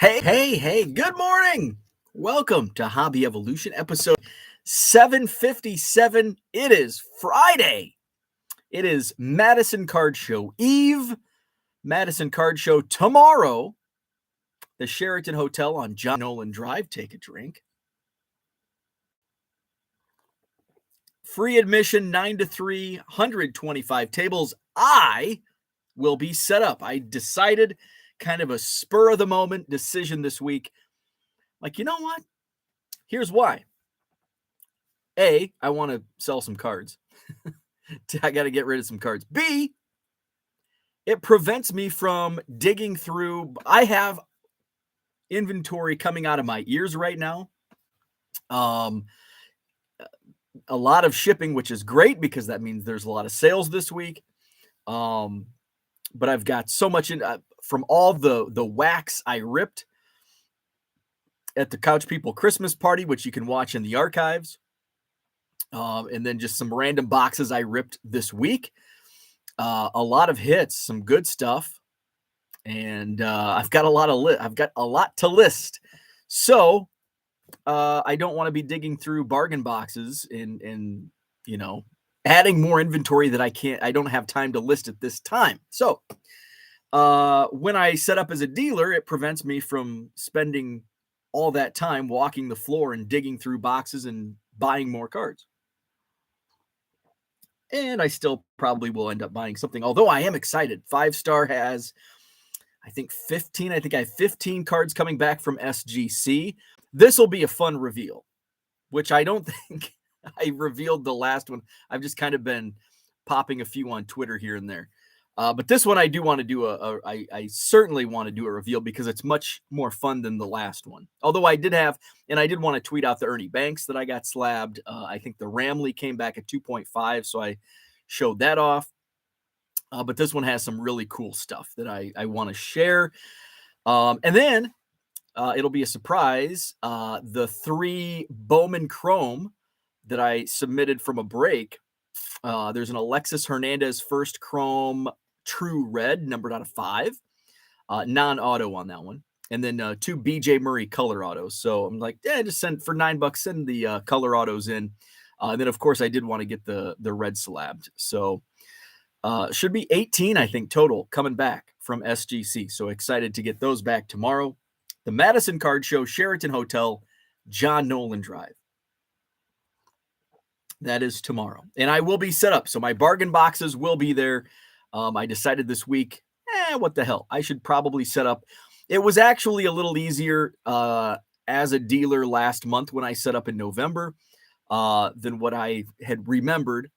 Hey, good morning. Welcome to Hobby Evolution episode 757. It is Friday. It is Madison Card Show Eve. Madison Card Show tomorrow. The Sheraton Hotel on John Nolan Drive. Take a drink. Free admission 9 to 3, 125 tables. I will be set up. I decided, kind of a spur of the moment decision this week. Like, you know what? Here's why. A, I want to sell some cards. I got to get rid of some cards. B, it prevents me from digging through. I have inventory coming out of my ears right now. A lot of shipping, which is great because that means there's a lot of sales this week. But I've got so much in from all the wax I ripped at the Couch People Christmas party, which you can watch in the archives. And then just some random boxes I ripped this week. A lot of hits, some good stuff. And I've got a lot to list. So I don't want to be digging through bargain boxes and adding more inventory that I don't have time to list at this time. So when I set up as a dealer, it prevents me from spending all that time walking the floor and digging through boxes and buying more cards. And I still probably will end up buying something, although I am excited. 5-Star has, I think I have 15 cards coming back from SGC. This will be a fun reveal, which I don't think I revealed the last one. I've just kind of been popping a few on Twitter here and there. But this one I do want to do I certainly want to do a reveal because it's much more fun than the last one. Although I did want to tweet out the Ernie Banks that I got slabbed. I think the Ramley came back at 2.5, so I showed that off. But this one has some really cool stuff that I want to share. And then it'll be a surprise. The 3 Bowman Chrome that I submitted from a break. There's an Alexis Hernandez first Chrome True Red, numbered out of 5. Non-auto on that one. And then 2 BJ Murray color autos. So I'm like, just send for $9, send the color autos in. And then, of course, I did want to get the red slabbed. So should be 18, I think, total coming back from SGC. So excited to get those back tomorrow. The Madison Card Show, Sheraton Hotel, John Nolan Drive. That is tomorrow. And I will be set up. So my bargain boxes will be there. I decided this week, what the hell? I should probably set up. It was actually a little easier as a dealer last month when I set up in November than what I had remembered.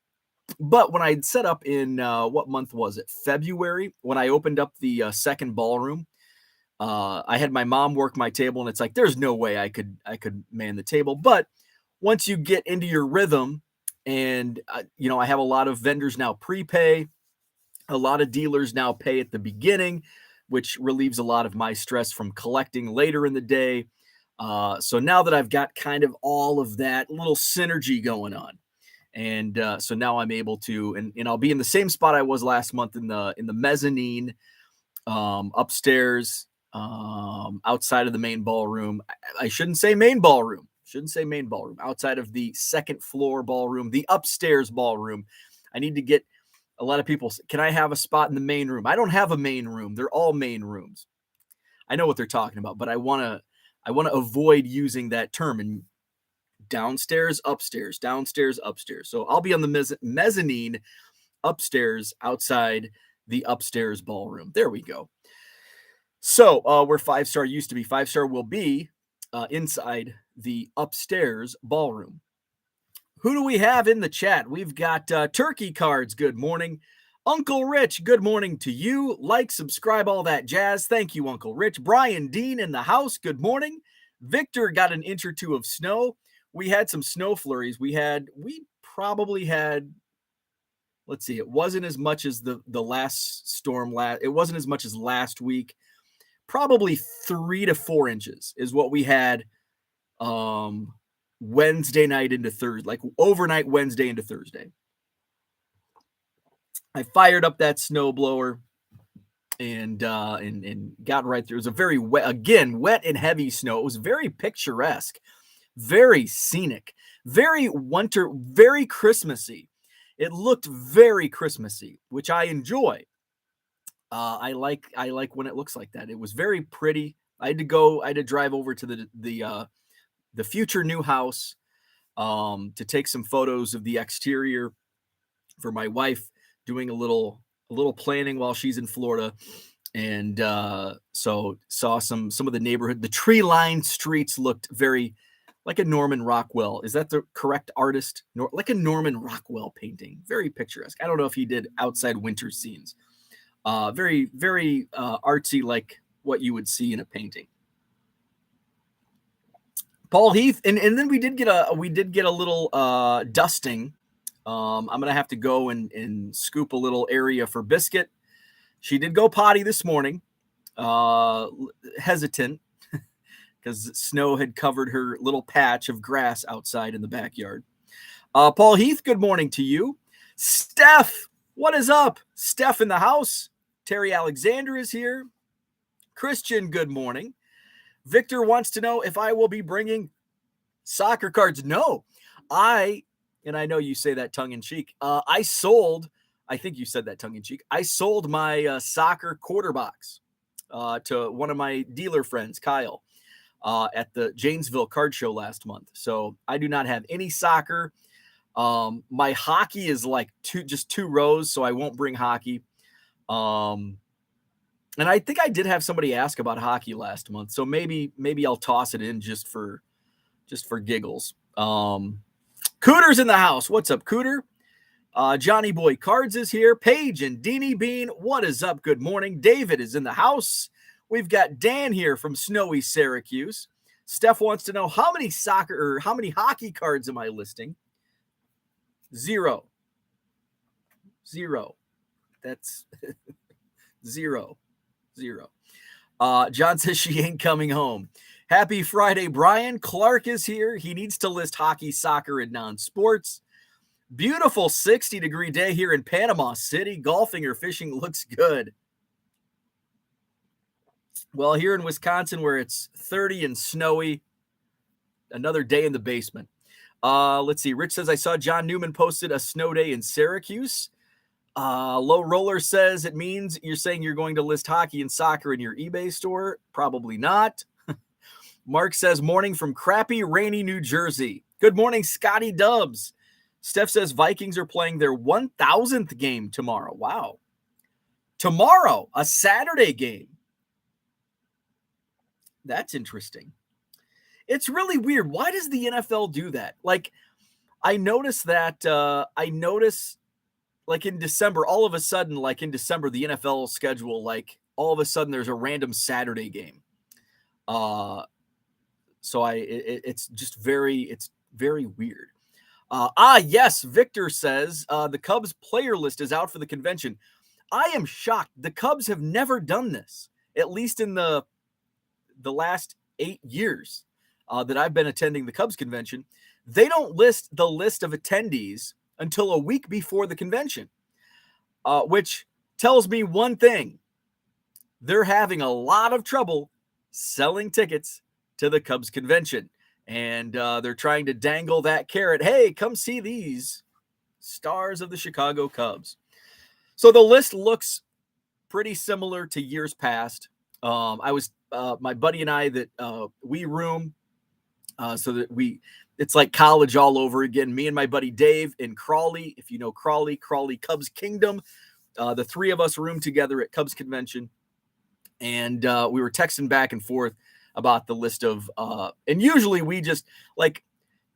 But when I'd set up in, what month was it? February, when I opened up the second ballroom, I had my mom work my table, and it's like, there's no way I could man the table. But once you get into your rhythm, and, I have a lot of vendors now prepay. A lot of dealers now pay at the beginning, which relieves a lot of my stress from collecting later in the day. So now that I've got kind of all of that little synergy going on, and so now I'm able to, and I'll be in the same spot I was last month in the mezzanine upstairs, outside of the main ballroom. I shouldn't say main ballroom. Outside of the second floor ballroom, the upstairs ballroom. I need to get a lot of people. Can I have a spot in the main room? I don't have a main room. They're all main rooms. I know what they're talking about, but I want to avoid using that term. And downstairs, upstairs, downstairs, upstairs. So I'll be on the mezzanine upstairs outside the upstairs ballroom. There we go. So where 5-Star used to be, 5-Star will be inside the upstairs ballroom. Who do we have in the chat? We've got Turkey Cards. Good morning. Uncle Rich, good morning to you. Like, subscribe, all that jazz. Thank you, Uncle Rich. Brian Dean in the house. Good morning. Victor got an inch or two of snow. We had some snow flurries. We probably had, let's see, it wasn't as much as the last storm. It wasn't as much as last week. Probably 3 to 4 inches is what we had Wednesday night into Thursday, like overnight Wednesday into Thursday. I fired up that snow blower and got right through. It was a very wet and heavy snow. It was very picturesque, very scenic, very winter, very Christmassy. It looked very Christmassy, which I enjoy. I like when it looks like that. It was very pretty. I had to drive over to the future new house to take some photos of the exterior for my wife, doing a little planning while she's in Florida. And so saw some of the neighborhood. The tree-lined streets looked very like a Norman Rockwell. Is that the correct artist? Like a Norman Rockwell painting. Very picturesque. I don't know if he did outside winter scenes. Very, very artsy, like what you would see in a painting. Paul Heath, and then we did get a little dusting. I'm gonna have to go and scoop a little area for Biscuit. She did go potty this morning, hesitant because snow had covered her little patch of grass outside in the backyard. Paul Heath, good morning to you. Steph, what is up? Steph in the house. Terry Alexander is here. Christian, good morning. Victor wants to know if I will be bringing soccer cards. No, and I know you say that tongue in cheek. I think you said that tongue in cheek. I sold my soccer quarter box to one of my dealer friends, Kyle, at the Janesville card show last month. So I do not have any soccer. My hockey is like just two rows, so I won't bring hockey. And I think I did have somebody ask about hockey last month, so maybe I'll toss it in just for giggles. Cooter's in the house. What's up, Cooter? Johnny Boy Cards is here. Paige and Deanie Bean, what is up? Good morning. David is in the house. We've got Dan here from snowy Syracuse. Steph wants to know how many hockey cards am I listing? Zero. That's zero. John says she ain't coming home. Happy Friday, Brian. Clark is here. He needs to list hockey, soccer, and non-sports. Beautiful 60-degree day here in Panama City. Golfing or fishing looks good. Well, here in Wisconsin, where it's 30 and snowy, another day in the basement. Let's see. Rich says, I saw John Newman posted a snow day in Syracuse. Low Roller says it means you're saying you're going to list hockey and soccer in your eBay store. Probably not. Mark says, morning from crappy, rainy New Jersey. Good morning, Scotty Dubs. Steph says Vikings are playing their 1,000th game tomorrow. Wow. Tomorrow, a Saturday game. That's interesting. It's really weird. Why does the NFL do that? Like, I noticed that, like in December, all of a sudden, like in December, the NFL schedule, like all of a sudden there's a random Saturday game. So it's very weird. Yes, Victor says the Cubs player list is out for the convention. I am shocked. The Cubs have never done this, at least in the last 8 years that I've been attending the Cubs convention. They don't list the list of attendees until a week before the convention, which tells me one thing. They're having a lot of trouble selling tickets to the Cubs convention. And they're trying to dangle that carrot. Hey, come see these stars of the Chicago Cubs. So the list looks pretty similar to years past. My buddy and I that we room so that it's like college all over again. Me and my buddy Dave in Crawley. If you know Crawley Cubs Kingdom, the three of us room together at Cubs convention. And we were texting back and forth about the list of, and usually we just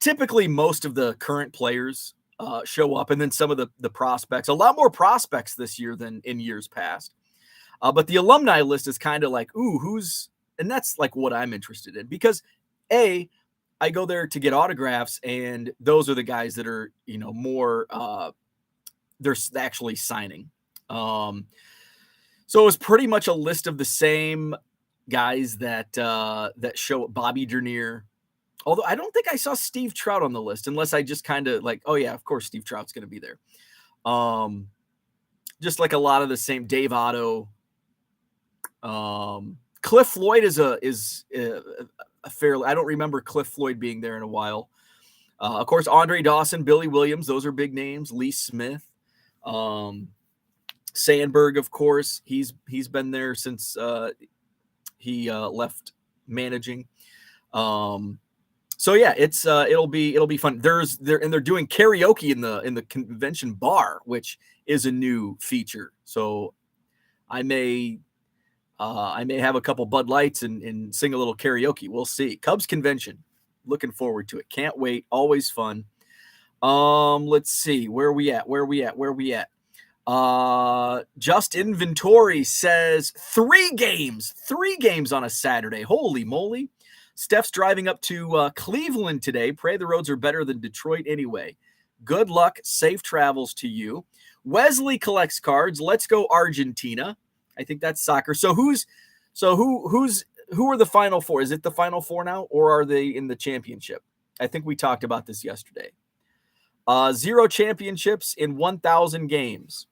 typically most of the current players show up, and then some of the prospects, a lot more prospects this year than in years past. But the alumni list is kind of like, and that's like what I'm interested in, because I go there to get autographs, and those are the guys that are, more, they're actually signing. So it was pretty much a list of the same guys that show up. Bobby Dernier, although I don't think I saw Steve Trout on the list, unless I just kind of oh yeah, of course Steve Trout's going to be there. Just like a lot of the same, Dave Otto, Cliff Floyd is a fairly. I don't remember Cliff Floyd being there in a while. Of course, Andre Dawson, Billy Williams, those are big names. Lee Smith, Sandberg, of course, he's been there since he left managing. So yeah, it's it'll be fun. They're doing karaoke in the convention bar, which is a new feature. So I may have a couple Bud Lights and sing a little karaoke. We'll see. Cubs convention. Looking forward to it. Can't wait. Always fun. Let's see. Where are we at? Just Inventory says 3 games on a Saturday. Holy moly. Steph's driving up to Cleveland today. Pray the roads are better than Detroit anyway. Good luck. Safe travels to you. Wesley collects cards. Let's go Argentina. I think that's soccer. So who are the Final Four? Is it the Final Four now, or are they in the championship? I think we talked about this yesterday. 0 championships in 1,000 games.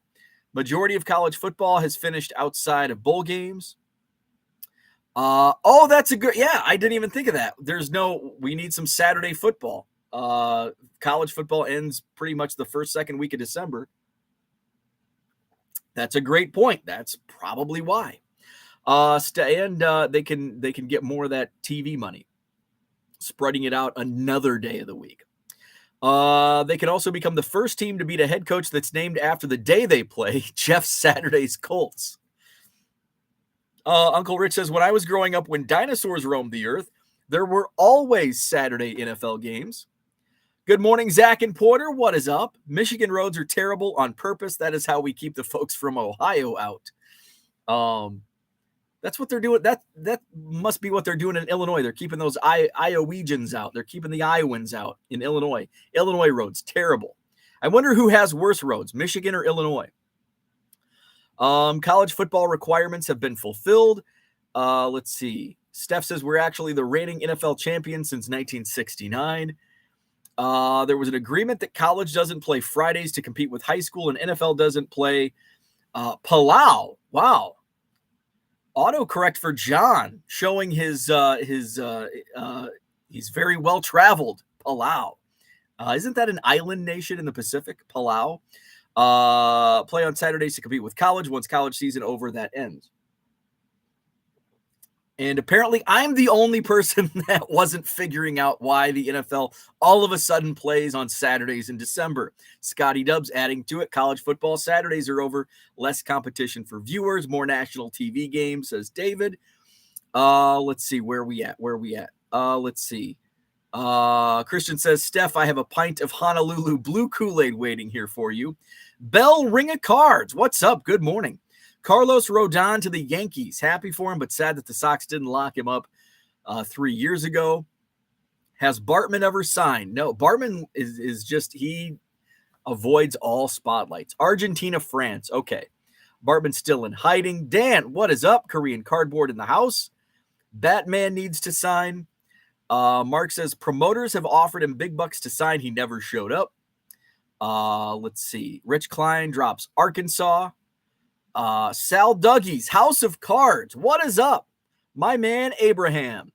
Majority of college football has finished outside of bowl games. That's a good, yeah, I didn't even think of that. We need some Saturday football. College football ends pretty much the second week of December. That's a great point. That's probably why. They can get more of that TV money, spreading it out another day of the week. They can also become the first team to beat a head coach that's named after the day they play, Jeff Saturday's Colts. Uncle Rich says, when I was growing up, when dinosaurs roamed the earth, there were always Saturday NFL games. Good morning, Zach and Porter. What is up? Michigan roads are terrible on purpose. That is how we keep the folks from Ohio out. That's what they're doing. That must be what they're doing in Illinois. They're keeping those Iowegians out. They're keeping the Iowans out in Illinois. Illinois roads, terrible. I wonder who has worse roads, Michigan or Illinois. College football requirements have been fulfilled. Let's see. Steph says we're actually the reigning NFL champion since 1969. There was an agreement that college doesn't play Fridays to compete with high school, and NFL doesn't play Palau. Wow. Autocorrect for John, showing he's very well traveled. Palau. Isn't that an island nation in the Pacific? Palau. Play on Saturdays to compete with college. Once college season over, that ends. And apparently I'm the only person that wasn't figuring out why the NFL all of a sudden plays on Saturdays in December. Scotty Dubs adding to it. College football Saturdays are over. Less competition for viewers. More national TV games, says David. Let's see. Where are we at? Let's see. Christian says, Steph, I have a pint of Honolulu blue Kool-Aid waiting here for you. Bell Ring of Cards. What's up? Good morning. Carlos Rodon to the Yankees. Happy for him, but sad that the Sox didn't lock him up 3 years ago. Has Bartman ever signed? No, Bartman is just, he avoids all spotlights. Argentina, France. Okay. Bartman's still in hiding. Dan, what is up? Korean cardboard in the house. Batman needs to sign. Mark says promoters have offered him big bucks to sign. He never showed up. Let's see. Rich Klein drops Arkansas. Sal Dougie's House of Cards. What is up? My man, Abraham.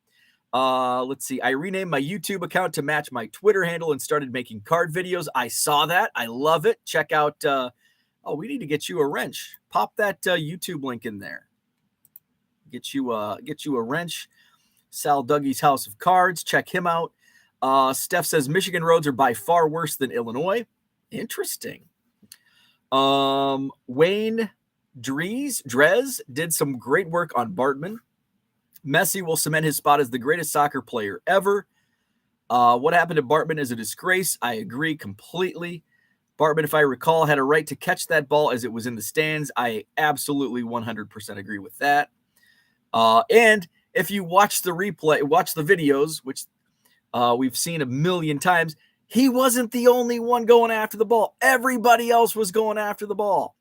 Let's see. I renamed my YouTube account to match my Twitter handle and started making card videos. I saw that. I love it. Check out. We need to get you a wrench. Pop that YouTube link in there. Get you a wrench. Sal Dougie's House of Cards. Check him out. Steph says Michigan roads are by far worse than Illinois. Interesting. Wayne Drez did some great work on Bartman. Messi will cement his spot as the greatest soccer player ever. What happened to Bartman is a disgrace. I agree completely. Bartman, if I recall, had a right to catch that ball as it was in the stands. I absolutely 100% agree with that. And if you watch the replay, watch the videos, which we've seen a million times, he wasn't the only one going after the ball. Everybody else was going after the ball.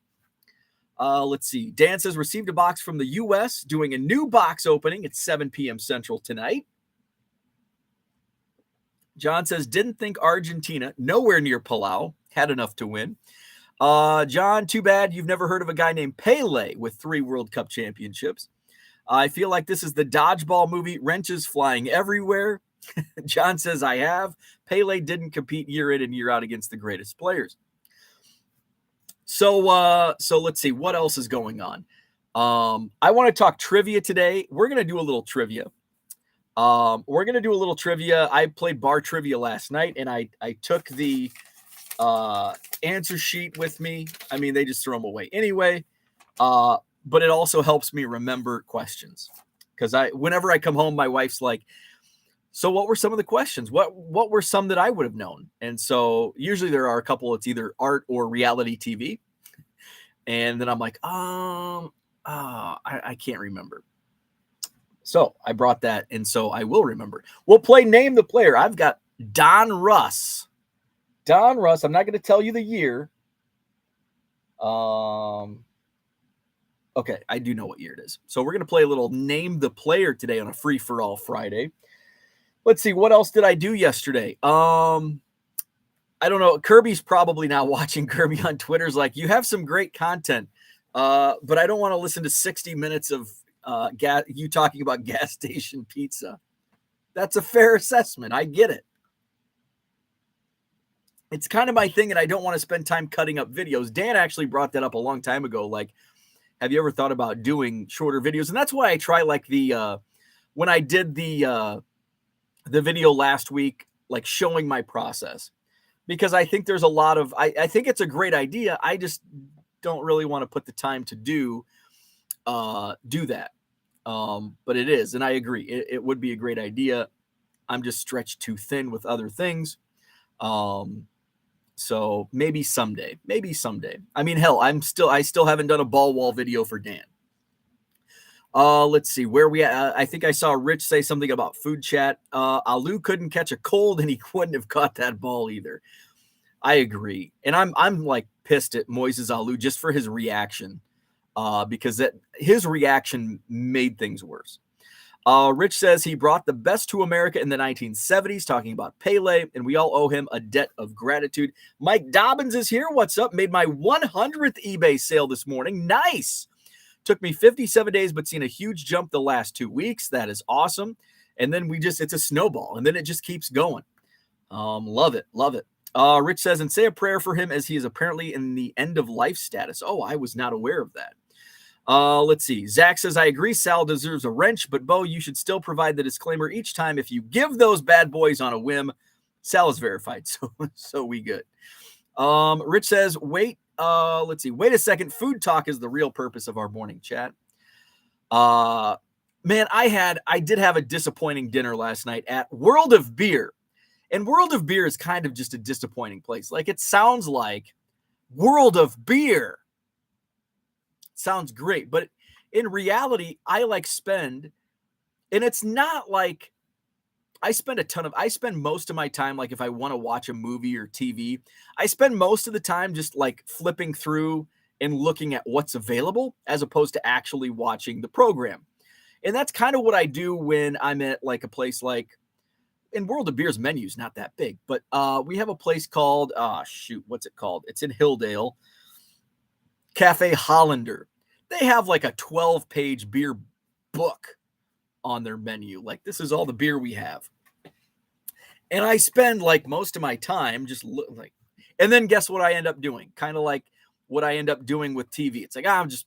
Let's see. Dan says, received a box from the U.S., doing a new box opening at 7 p.m. Central tonight. John says, didn't think Argentina, nowhere near Palau, had enough to win. John, too bad you've never heard of a guy named Pele with 3 World Cup championships. I feel like this is the dodgeball movie, wrenches flying everywhere. John says, I have. Pele didn't compete year in and year out against the greatest players. So let's see what else is going on. I want to talk trivia today. We're going to do a little trivia. I played bar trivia last night, and I took the answer sheet with me. I mean, they just throw them away anyway. But it also helps me remember questions, because whenever I come home, my wife's like, so what were some of the questions? What were some that I would have known? And so usually there are a couple. It's either art or reality TV. And then I'm like, I can't remember. So I brought that, and so I will remember. We'll play Name the Player. I've got Don Russ. Don Russ. I'm not going to tell you the year. Okay, I do know what year it is. So we're going to play a little Name the Player today on a free-for-all Friday. Let's see, what else did I do yesterday? I don't know. Kirby's probably now watching. Kirby on Twitter's like, you have some great content, but I don't want to listen to 60 minutes of you talking about gas station pizza. That's a fair assessment. I get it. It's kind of my thing, and I don't want to spend time cutting up videos. Dan actually brought that up a long time ago. Like, have you ever thought about doing shorter videos? And that's why I try, like, when I did the video last week, like showing my process, because I think there's a lot of, I think it's a great idea. I just don't really want to put the time to do that. But it is. And I agree. It would be a great idea. I'm just stretched too thin with other things. So maybe someday. I mean, hell, I still haven't done a ball wall video for Dan. Let's see where we at. I think I saw Rich say something about food chat. Alou couldn't catch a cold, and he wouldn't have caught that ball either. I agree. And I'm like pissed at Moises Alou just for his reaction, because his reaction made things worse. Rich says he brought the best to America in the 1970s, talking about Pele, and we all owe him a debt of gratitude. Mike Dobbins is here. What's up? Made my 100th eBay sale this morning. Nice. Took me 57 days, but seen a huge jump the last 2 weeks. That is awesome. And then it's a snowball, and then it just keeps going. Love it. Rich says, and say a prayer for him, as he is apparently in the end of life status. Oh, I was not aware of that. Let's see. Zach says, I agree Sal deserves a wrench, but Bo, you should still provide the disclaimer each time. If you give those bad boys on a whim, Sal is verified. So we good. Rich says, let's see. Wait a second. Food talk is the real purpose of our morning chat. Man, I did have a disappointing dinner last night at World of Beer. And World of Beer is kind of just a disappointing place. Like, it sounds like World of Beer. Sounds great. But in reality, I spend, and it's not like I spend most of my time, like if I want to watch a movie or TV, I spend most of the time just like flipping through and looking at what's available as opposed to actually watching the program. And that's kind of what I do when I'm at like a place like, in World of Beer's menu's not that big, but we have a place called, what's it called? It's in Hilldale, Cafe Hollander. They have like a 12-page beer book on their menu. Like, this is all the beer we have. And I spend like most of my time just and then guess what I end up doing? Kind of like what I end up doing with TV. It's like, I'll just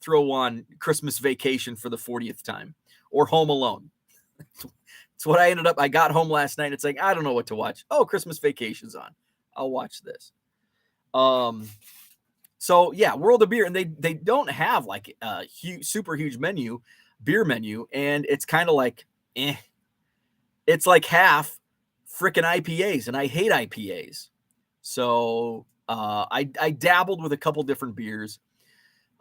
throw on Christmas Vacation for the 40th time, or Home Alone. It's what I got home last night. It's like, I don't know what to watch. Oh, Christmas Vacation's on. I'll watch this. So yeah, World of Beer, and they don't have like a super huge beer menu, and it's kind of like, it's like half frickin' IPAs, and I hate IPAs. So I dabbled with a couple different beers.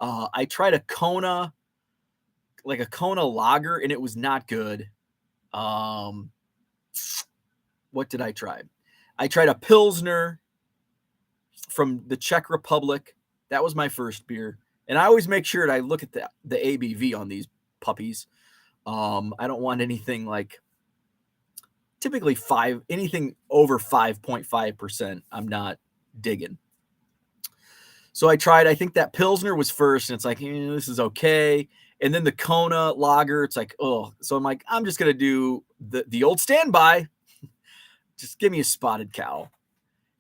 I tried a Kona lager, and it was not good. What did I try? I tried a Pilsner from the Czech Republic. That was my first beer. And I always make sure that I look at the ABV on these puppies. I don't want anything like, typically anything over 5.5%. I'm not digging. So I think that Pilsner was first, and it's like, this is okay. And then the Kona lager, it's like, oh. So I'm like, I'm just going to do the old standby. Just give me a Spotted Cow.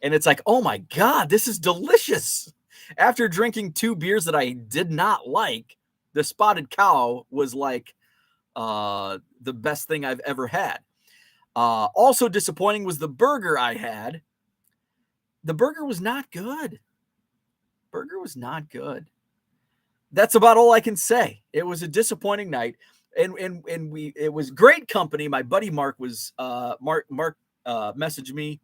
And it's like, oh my God, this is delicious. After drinking 2 beers that I did not like, the Spotted Cow was like the best thing I've ever had. Also disappointing was the burger I had. The burger was not good. Burger was not good. That's about all I can say. It was a disappointing night. And it was great company. My buddy Mark was Mark messaged me.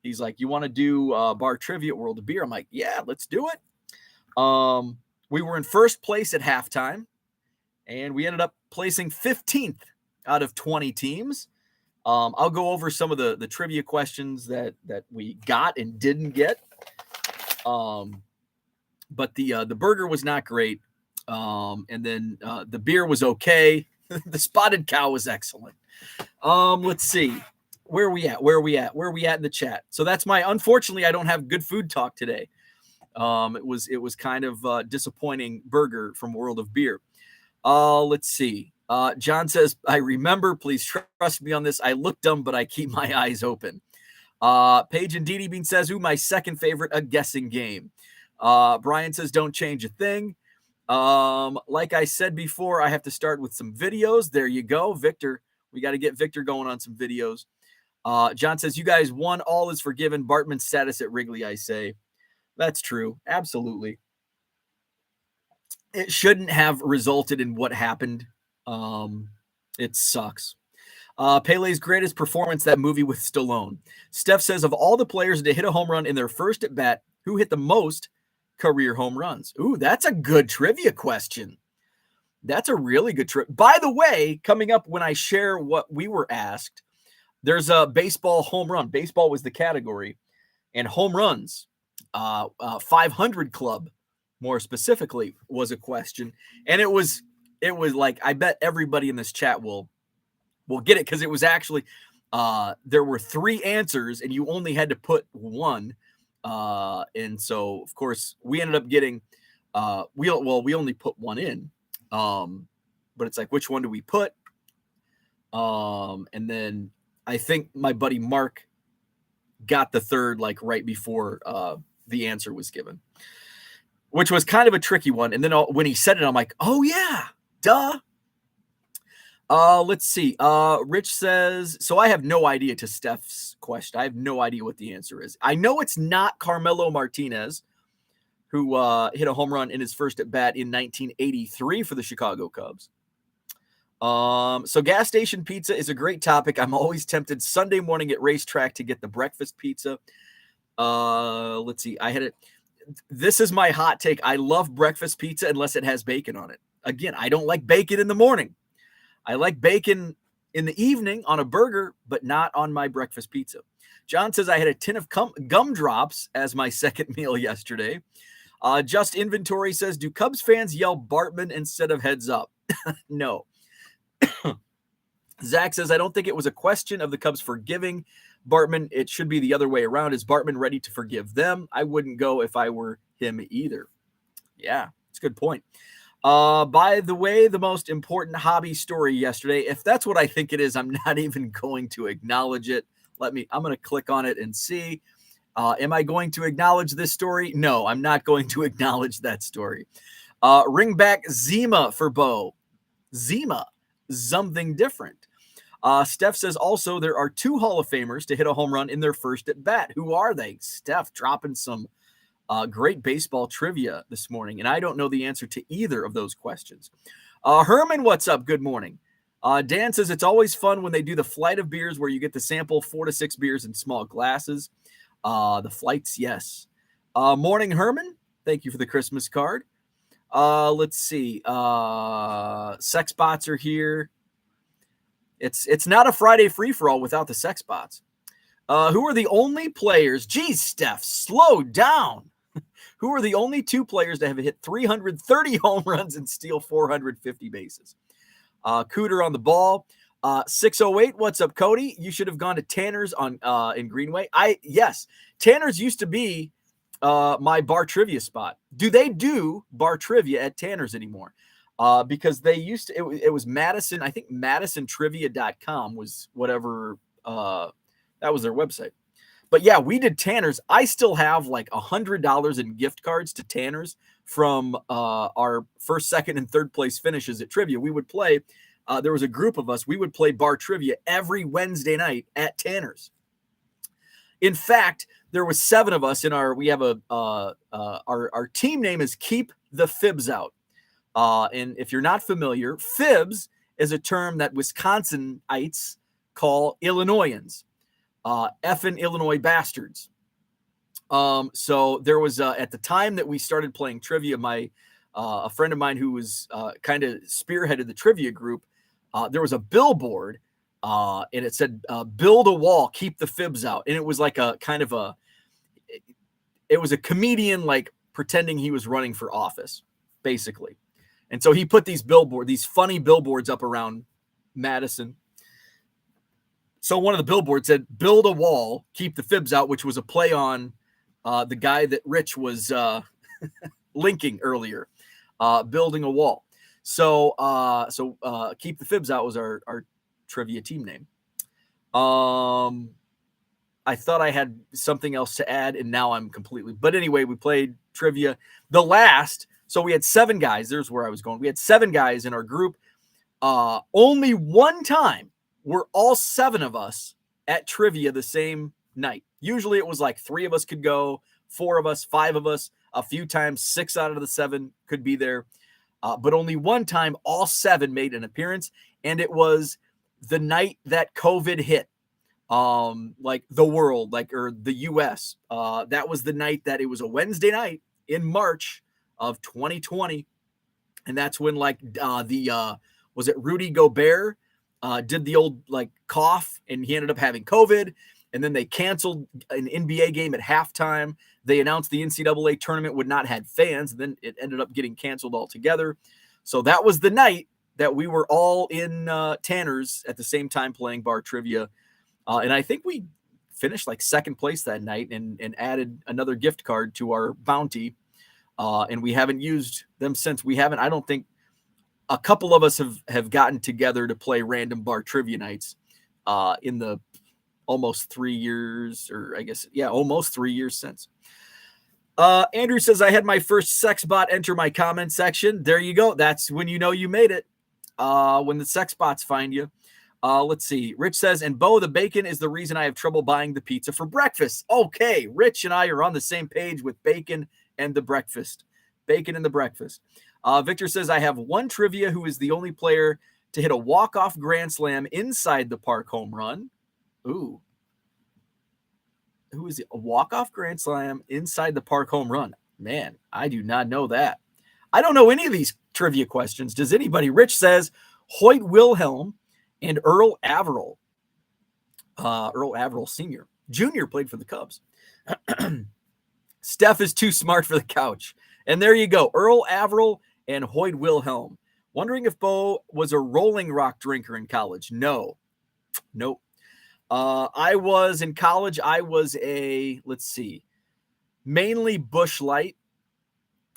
He's like, you want to do bar trivia at World of Beer? I'm like, yeah, let's do it. We were in first place at halftime, and we ended up placing 15th out of 20 teams. I'll go over some of the trivia questions that we got and didn't get. But the burger was not great. And then the beer was okay. The Spotted Cow was excellent. Let's see. Where are we at in the chat? So that's unfortunately, I don't have good food talk today. It was kind of disappointing burger from World of Beer. Let's see. John says, I remember, please trust me on this. I look dumb, but I keep my eyes open. Paige and Dee Bean says, my second favorite, a guessing game. Brian says, don't change a thing. Like I said before, I have to start with some videos. There you go, Victor. We got to get Victor going on some videos. John says, you guys won. All is forgiven. Bartman's status at Wrigley, I say. That's true. Absolutely. It shouldn't have resulted in what happened. It sucks. Pele's greatest performance, that movie with Stallone. Steph says, of all the players to hit a home run in their first at bat, who hit the most career home runs? Ooh, that's a good trivia question. That's a really good trip. By the way, coming up when I share what we were asked, there's a baseball home run. Baseball was the category, and home runs, 500 club, more specifically, was a question. And it was like, I bet everybody in this chat will get it, because it was actually there were 3 answers, and you only had to put 1. And so, of course, we ended up getting we only put 1 in. But it's like, which one do we put? And then I think my buddy Mark got the third, like right before the answer was given, which was kind of a tricky one. And then when he said it, I'm like, oh yeah, duh. Let's see. Rich says, so I have no idea to Steph's question. I have no idea what the answer is. I know it's not Carmelo Martinez, who hit a home run in his first at bat in 1983 for the Chicago Cubs. So gas station pizza is a great topic. I'm always tempted Sunday morning at racetrack to get the breakfast pizza. Let's see. I had it. This is my hot take. I love breakfast pizza unless it has bacon on it. Again, I don't like bacon in the morning. I like bacon in the evening on a burger, but not on my breakfast pizza. John says, I had a tin of gumdrops as my second meal yesterday. Just Inventory says, do Cubs fans yell Bartman instead of heads up? No. Zach says, I don't think it was a question of the Cubs forgiving Bartman. It should be the other way around. Is Bartman ready to forgive them? I wouldn't go if I were him either. Yeah, it's a good point. By the way, the most important hobby story yesterday, if that's what I think it is, I'm not even going to acknowledge it. I'm going to click on it and see. Am I going to acknowledge this story? No, I'm not going to acknowledge that story. Ring back Zima for Bo. Zima, something different. Steph says also there are 2 Hall of Famers to hit a home run in their first at bat. Who are they? Steph dropping some great baseball trivia this morning, and I don't know the answer to either of those questions. Herman, what's up? Good morning. Dan says it's always fun when they do the flight of beers where you get to sample 4 to 6 beers in small glasses. The flights, yes. Morning, Herman. Thank you for the Christmas card. Let's see. Sex bots are here. It's not a Friday free-for-all without the sex bots. Who are the only players? Geez, Steph, slow down. Who are the only 2 players to have hit 330 home runs and steal 450 bases? Cooter on the ball. 608, what's up, Cody? You should have gone to Tanner's in Greenway. Yes, Tanner's used to be my bar trivia spot. Do they do bar trivia at Tanner's anymore? because they used to, it was Madison, I think MadisonTrivia.com was whatever, that was their website. But yeah, we did Tanner's. I still have like $100 in gift cards to Tanner's from our first, second, and third place finishes at trivia. We would play, there was a group of us, we would play bar trivia every Wednesday night at Tanner's. In fact, there was 7 of us in we have our team name is Keep the Fibs Out. And if you're not familiar, fibs is a term that Wisconsinites call Illinoisans. Effing Illinois bastards. So there was at the time that we started playing trivia, a friend of mine who was kind of spearheaded the trivia group, there was a billboard, and it said, build a wall, keep the fibs out. And it was like a kind of it was a comedian like pretending he was running for office, basically. And so he put these funny billboards up around Madison. So one of the billboards said, build a wall, keep the fibs out, which was a play on the guy that Rich was linking earlier, building a wall. So keep the fibs out was our trivia team name. I thought I had something else to add, and now I'm completely. But anyway, we played trivia. So we had 7 guys. There's where I was going. We had 7 guys in our group. Only one time were all 7 of us at trivia the same night. Usually it was like 3 of us could go, 4 of us, 5 of us. A few times 6 out of the 7 could be there. But only one time all 7 made an appearance, and it was the night that COVID hit. Like the world, or the US. That was the night that it was a Wednesday night in March of 2020. And that's when was it Rudy Gobert did the old cough, and he ended up having COVID. And then they canceled an NBA game at halftime. They announced the NCAA tournament would not have fans. And then it ended up getting canceled altogether. So that was the night that we were all in Tanner's at the same time playing bar trivia. And I think we finished second place that night and added another gift card to our bounty. And we haven't used them since. I don't think a couple of us have gotten together to play random bar trivia nights in the almost 3 years, or I guess, almost 3 years since. Andrew says, I had my first sex bot enter my comment section. There you go. That's when you know you made it. When the sex bots find you. Let's see. Rich says, and Bo, the bacon is the reason I have trouble buying the pizza for breakfast. Okay. Rich and I are on the same page with bacon and the breakfast. Bacon and the breakfast. Victor says, I have one trivia who is the only player to hit a walk-off grand slam inside the park home run. Ooh. Who is a walk-off grand slam inside the park home run? Man, I do not know that. I don't know any of these trivia questions. Does anybody? Rich says, Hoyt Wilhelm and Earl Averill. Earl Averill Sr. Jr. played for the Cubs. Steph is too smart for the couch. And there you go. Earl Averill and Hoyt Wilhelm. Wondering if Bo was a Rolling Rock drinker in college. No. Nope. I was in college. I was mainly Busch Light.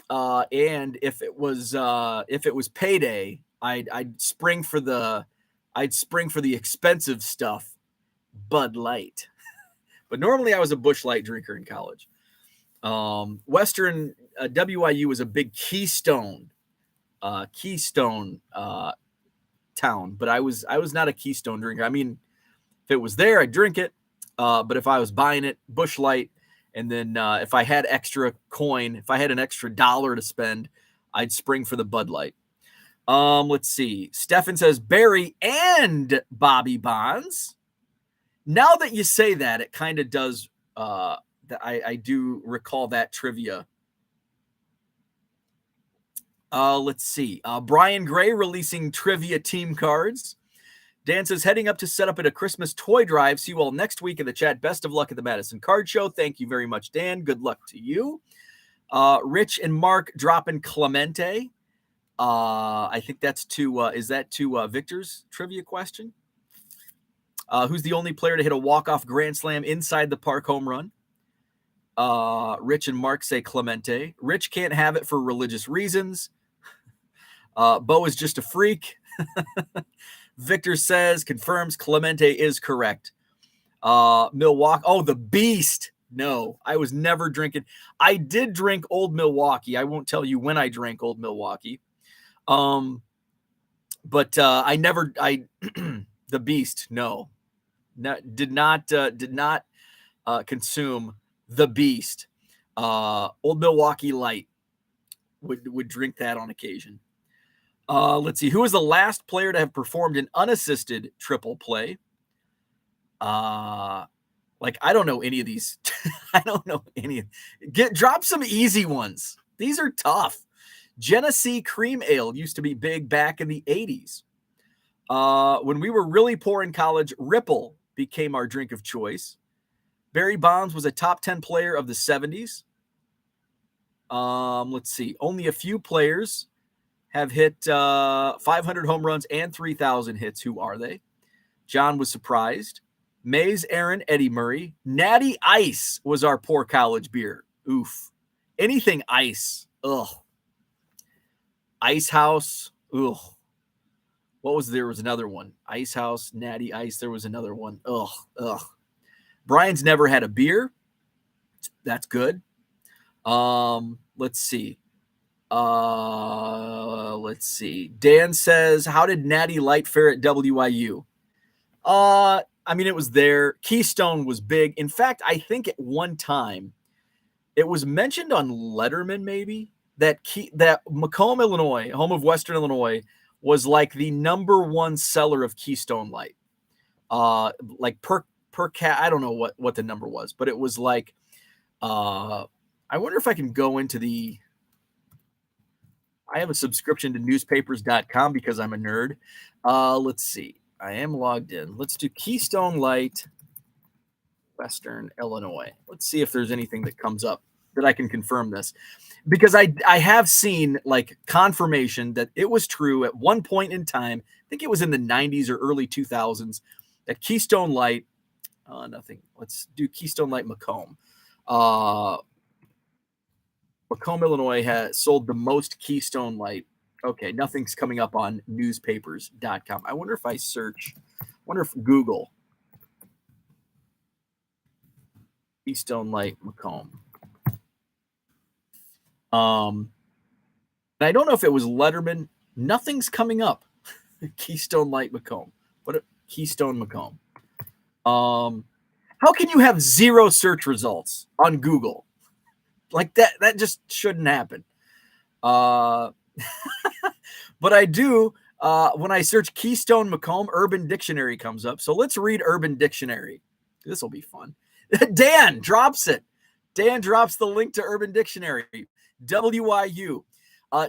And if it was payday, I'd spring for the expensive stuff, Bud Light. But normally I was a Busch Light drinker in college. Western WIU was a big Keystone town, but I was not a Keystone drinker. I mean, if it was there, I'd drink it. But if I was buying it, Busch Light, and then if I had extra coin, if I had an extra $1 to spend, I'd spring for the Bud Light. Let's see. Stefan says Barry and Bobby Bonds. Now that you say that, it kind of does. I do recall that trivia. Let's see. Brian Gray releasing trivia team cards. Dan says, heading up to set up at a Christmas toy drive. See you all next week in the chat. Best of luck at the Madison Card Show. Thank you very much, Dan. Good luck to you. Rich and Mark dropping Clemente. I think that's is that to Victor's trivia question? Who's the only player to hit a walk-off grand slam inside the park home run? Rich and Mark say Clemente. Rich can't have it for religious reasons. Bo is just a freak. Victor says, confirms Clemente is correct. Milwaukee. Oh, the Beast. No, I was never drinking. I did drink Old Milwaukee. I won't tell you when I drank Old Milwaukee. But I never, the Beast. No, did not consume the Beast. Old Milwaukee Light would drink that on occasion. Let's see. Who was the last player to have performed an unassisted triple play? Like, I don't know any of these. I don't know any. Drop some easy ones. These are tough. Genesee Cream Ale used to be big back in the 80s. When we were really poor in college, Ripple became our drink of choice. Barry Bonds was a top 10 player of the 70s. Let's see. Only a few players have hit 500 home runs and 3,000 hits. Who are they? John was surprised. Mays, Aaron, Eddie Murray. Natty Ice was our poor college beer. Oof. Anything ice. Ugh. Ice House. Ugh. There was another one. Ice House, Natty Ice. There was another one. Ugh. Brian's never had a beer. That's good. Let's see. Dan says, how did Natty Light fare at WIU? I mean, it was there. Keystone was big. In fact, I think at one time it was mentioned on Letterman, maybe, that Macomb, Illinois, home of Western Illinois, was like the number one seller of Keystone Light. Like per cat, I don't know what the number was, but it was like, I wonder if I can go into I have a subscription to newspapers.com because I'm a nerd. Let's see. I am logged in. Let's do Keystone Light, Western Illinois. Let's see if there's anything that comes up that I can confirm this. Because I have seen like confirmation that it was true at one point in time. I think it was in the 90s or early 2000s that Keystone Light, nothing. Let's do Keystone Light Macomb. Macomb, Illinois has sold the most Keystone Light. Okay, nothing's coming up on newspapers.com. I wonder if if Google Keystone Light Macomb. I don't know if it was Letterman. Nothing's coming up. Keystone Light Macomb. What Keystone Macomb? How can you have zero search results on Google? Like that just shouldn't happen. But I do, when I search Keystone Macomb, Urban Dictionary comes up. So let's read Urban Dictionary. This will be fun. Dan drops it. Dan drops the link to Urban Dictionary. WIU.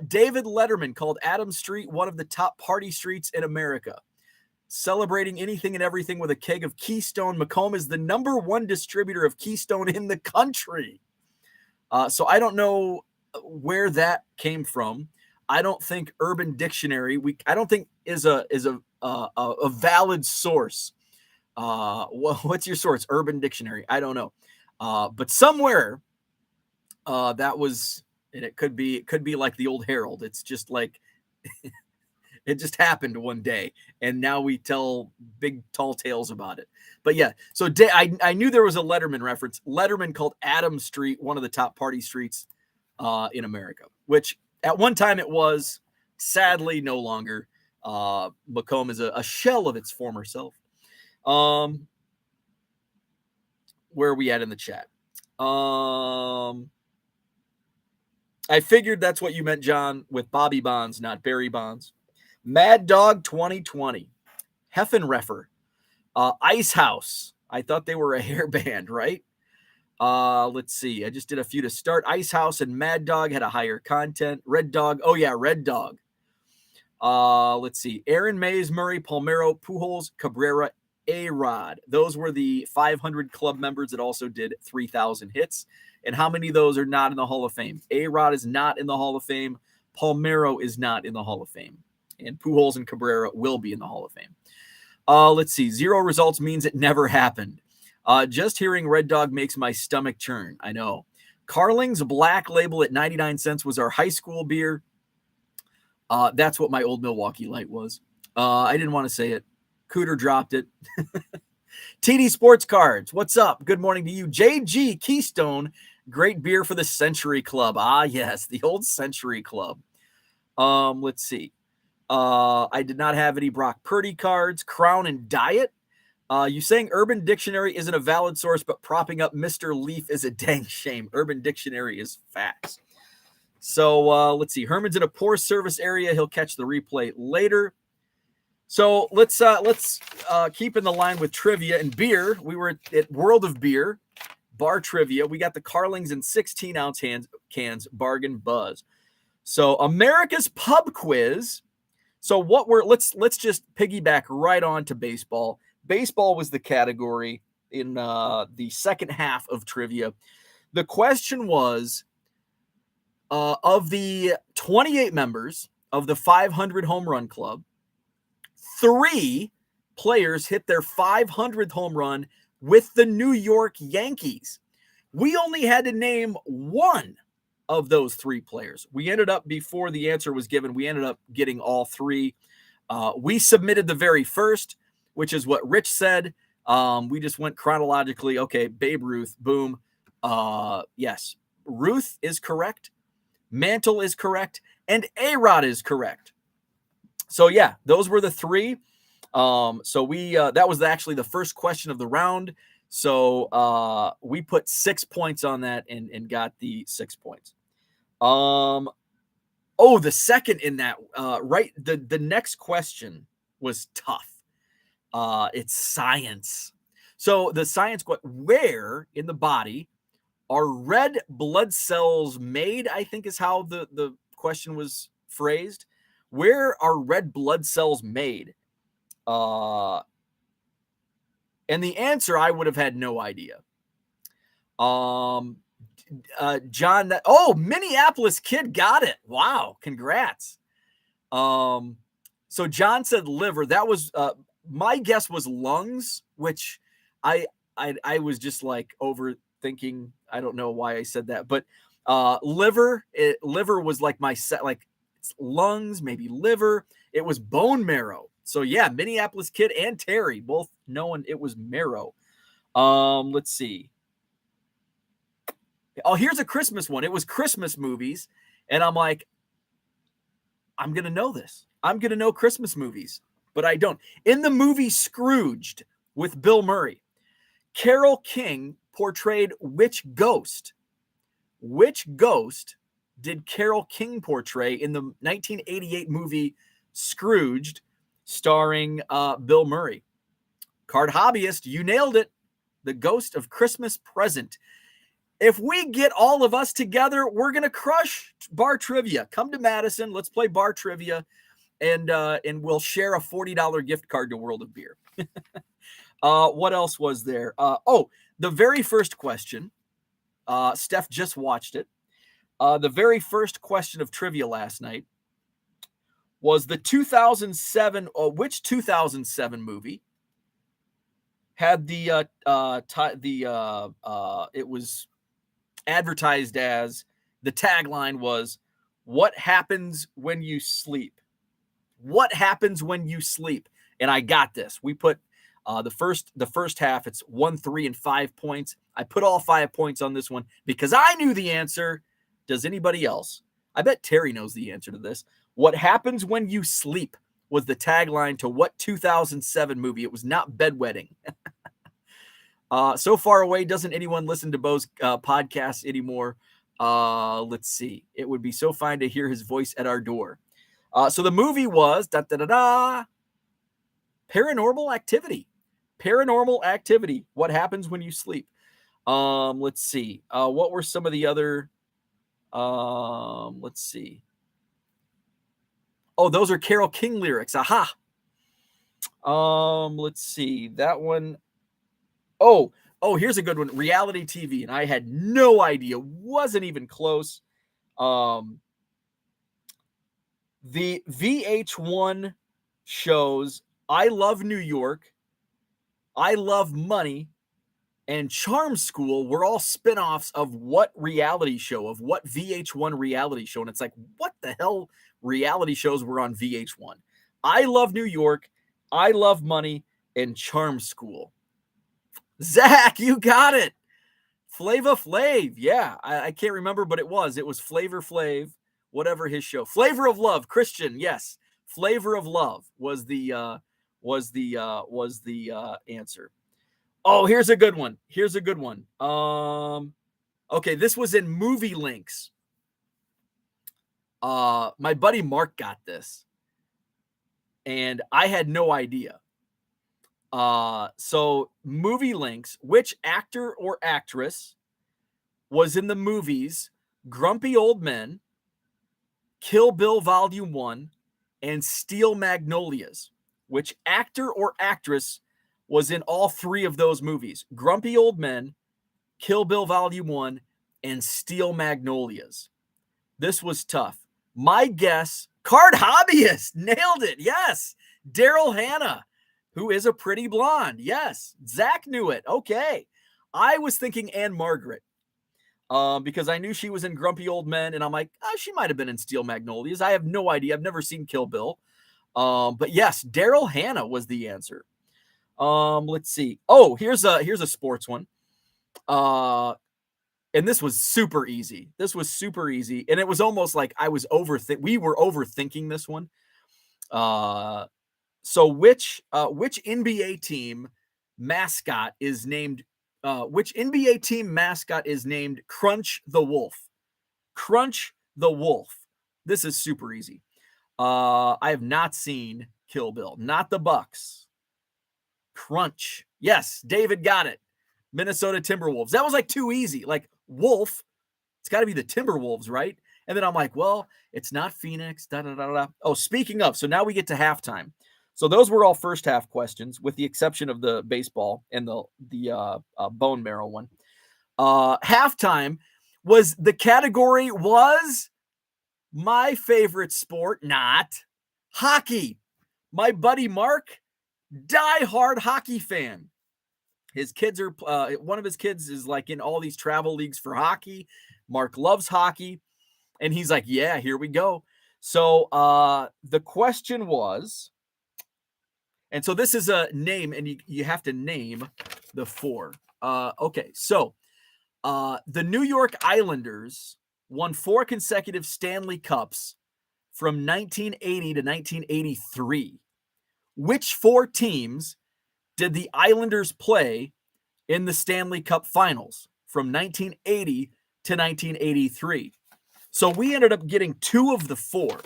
David Letterman called Adams Street one of the top party streets in America. Celebrating anything and everything with a keg of Keystone. Macomb is the number one distributor of Keystone in the country. So I don't know where that came from. I don't think Urban Dictionary I don't think is a valid source. What's your source? Urban Dictionary. I don't know. But somewhere that was, and it could be like the old Herald. It's just like it just happened one day, and now we tell big tall tales about it. But yeah, so I knew there was a Letterman reference. Letterman called Adams Street one of the top party streets in America, which at one time it was. Sadly, no longer. Macomb is a shell of its former self. Where are we at in the chat? I figured that's what you meant, John, with Bobby Bonds, not Barry Bonds. Mad Dog 2020. Heffenreffer. Ice House. I thought they were a hair band, right? Let's see. I just did a few to start. Ice House and Mad Dog had a higher content. Red Dog. Oh, yeah, Red Dog. Let's see. Aaron, Mays, Murray, Palmeiro, Pujols, Cabrera, A-Rod. Those were the 500 club members that also did 3,000 hits. And how many of those are not in the Hall of Fame? A-Rod is not in the Hall of Fame. Palmeiro is not in the Hall of Fame. And Pujols and Cabrera will be in the Hall of Fame. Let's see. 0 results means it never happened. Just hearing Red Dog makes my stomach churn. I know. Carling's Black Label at 99 cents was our high school beer. That's what my old Milwaukee light was. I didn't want to say it. Cooter dropped it. TD Sports Cards, what's up? Good morning to you. JG Keystone, great beer for the Century Club. Ah, yes, the old Century Club. Let's see. I did not have any Brock Purdy cards. Crown and Diet. You saying Urban Dictionary isn't a valid source, but propping up Mr. Leaf is a dang shame. Urban Dictionary is facts. So let's see. Herman's in a poor service area. He'll catch the replay later. So let's keep in the line with trivia and beer. We were at World of Beer, bar trivia. We got the Carlings in 16-ounce cans, bargain buzz. So America's Pub Quiz. So let's just piggyback right on to baseball. Baseball was the category in the second half of trivia. The question was, of the 28 members of the 500 home run club, 3 players hit their 500th home run with the New York Yankees. We only had to name one of those 3 players. We ended up, before the answer was given, we ended up getting all 3. We submitted the very first, which is what Rich said. We just went chronologically. Okay, Babe Ruth, boom. Yes, Ruth is correct. Mantle is correct. And A-Rod is correct. So, yeah, those were the 3. So we that was actually the first question of the round. So we put 6 points on that and got the 6 points. The second in that, right? The next question was tough. It's science. So the science, where in the body are red blood cells made? I think is how the question was phrased. Where are red blood cells made? And the answer, I would have had no idea. John, Minneapolis kid got it. Wow, congrats. So John said liver. That was my guess was lungs, which I was just like overthinking. I don't know why I said that, but liver was like my set, like it's lungs, maybe liver. It was bone marrow. So yeah, Minneapolis kid and Terry both knowing it was marrow. Let's see. Oh, here's a Christmas one. It was Christmas movies, and I'm like, I'm gonna know this. I'm gonna know Christmas movies, but I don't. In the movie Scrooged with Bill Murray, Carole King portrayed which ghost? Which ghost did Carole King portray in the 1988 movie Scrooged, starring Bill Murray? Card hobbyist, you nailed it. The ghost of Christmas Present. If we get all of us together, we're going to crush bar trivia. Come to Madison. Let's play bar trivia, and we'll share a $40 gift card to World of Beer. What else was there? The very first question. Steph just watched it. The very first question of trivia last night was the 2007, which 2007 movie had it was advertised as, the tagline was, what happens when you sleep? What happens when you sleep? And I got this. We put the first half, it's 1, 3, and 5 points. I put all 5 points on this one because I knew the answer. Does anybody else? I bet Terry knows the answer to this. What happens when you sleep was the tagline to what 2007 movie? It was not Bedwetting. So far away, doesn't anyone listen to Bo's podcasts anymore? Let's see. It would be so fine to hear his voice at our door. So the movie was Paranormal Activity. Paranormal Activity. What happens when you sleep? Let's see. What were some of the other? Let's see. Oh, those are Carole King lyrics. Aha. Let's see. That one. Oh, here's a good one. Reality TV. And I had no idea. Wasn't even close. The VH1 shows I Love New York, I Love Money, and Charm School were all spinoffs of what reality show, of what VH1 reality show. And it's like, what the hell reality shows were on VH1? I Love New York, I Love Money, and Charm School. Zach, you got it. Flava Flav. Yeah, I can't remember, but it was Flavor Flav, whatever his show. Flavor of Love, Christian. Yes. Flavor of Love was the answer. Oh, here's a good one. Okay, this was in Movie Links. My buddy Mark got this, and I had no idea. So Movie Links, which actor or actress was in the movies Grumpy Old Men, Kill Bill Volume 1, and Steel Magnolias? Which actor or actress was in all three of those movies? Grumpy Old Men, Kill Bill Volume 1, and Steel Magnolias. This was tough. My guess, Card Hobbyist, nailed it. Yes. Daryl Hannah, who is a pretty blonde. Yes. Zach knew it. Okay. I was thinking Anne Margaret because I knew she was in Grumpy Old Men, and I'm like, oh, she might have been in Steel Magnolias. I have no idea. I've never seen Kill Bill. But yes, Daryl Hannah was the answer. Let's see. Oh, here's a sports one. And this was super easy. And it was almost like we were overthinking this one. So which NBA team mascot is named Crunch the Wolf? Crunch the Wolf. This is super easy. I have not seen Kill Bill. Not the Bucks. Crunch. Yes, David got it. Minnesota Timberwolves. That was like too easy. Like Wolf, it's got to be the Timberwolves, right? And then I'm like, well, it's not Phoenix. Da, da, da, da. Oh, speaking of, so now we get to halftime. So those were all first half questions, with the exception of the baseball and the bone marrow one. Halftime was the category was my favorite sport, not hockey. My buddy Mark, diehard hockey fan. His kids are one of his kids is like in all these travel leagues for hockey. Mark loves hockey, and he's like, yeah, here we go. So the question was, and so this is a name, and you have to name the four. Okay, so the New York Islanders won 4 consecutive Stanley Cups from 1980 to 1983. Which 4 teams did the Islanders play in the Stanley Cup Finals from 1980 to 1983? So we ended up getting 2 of the 4.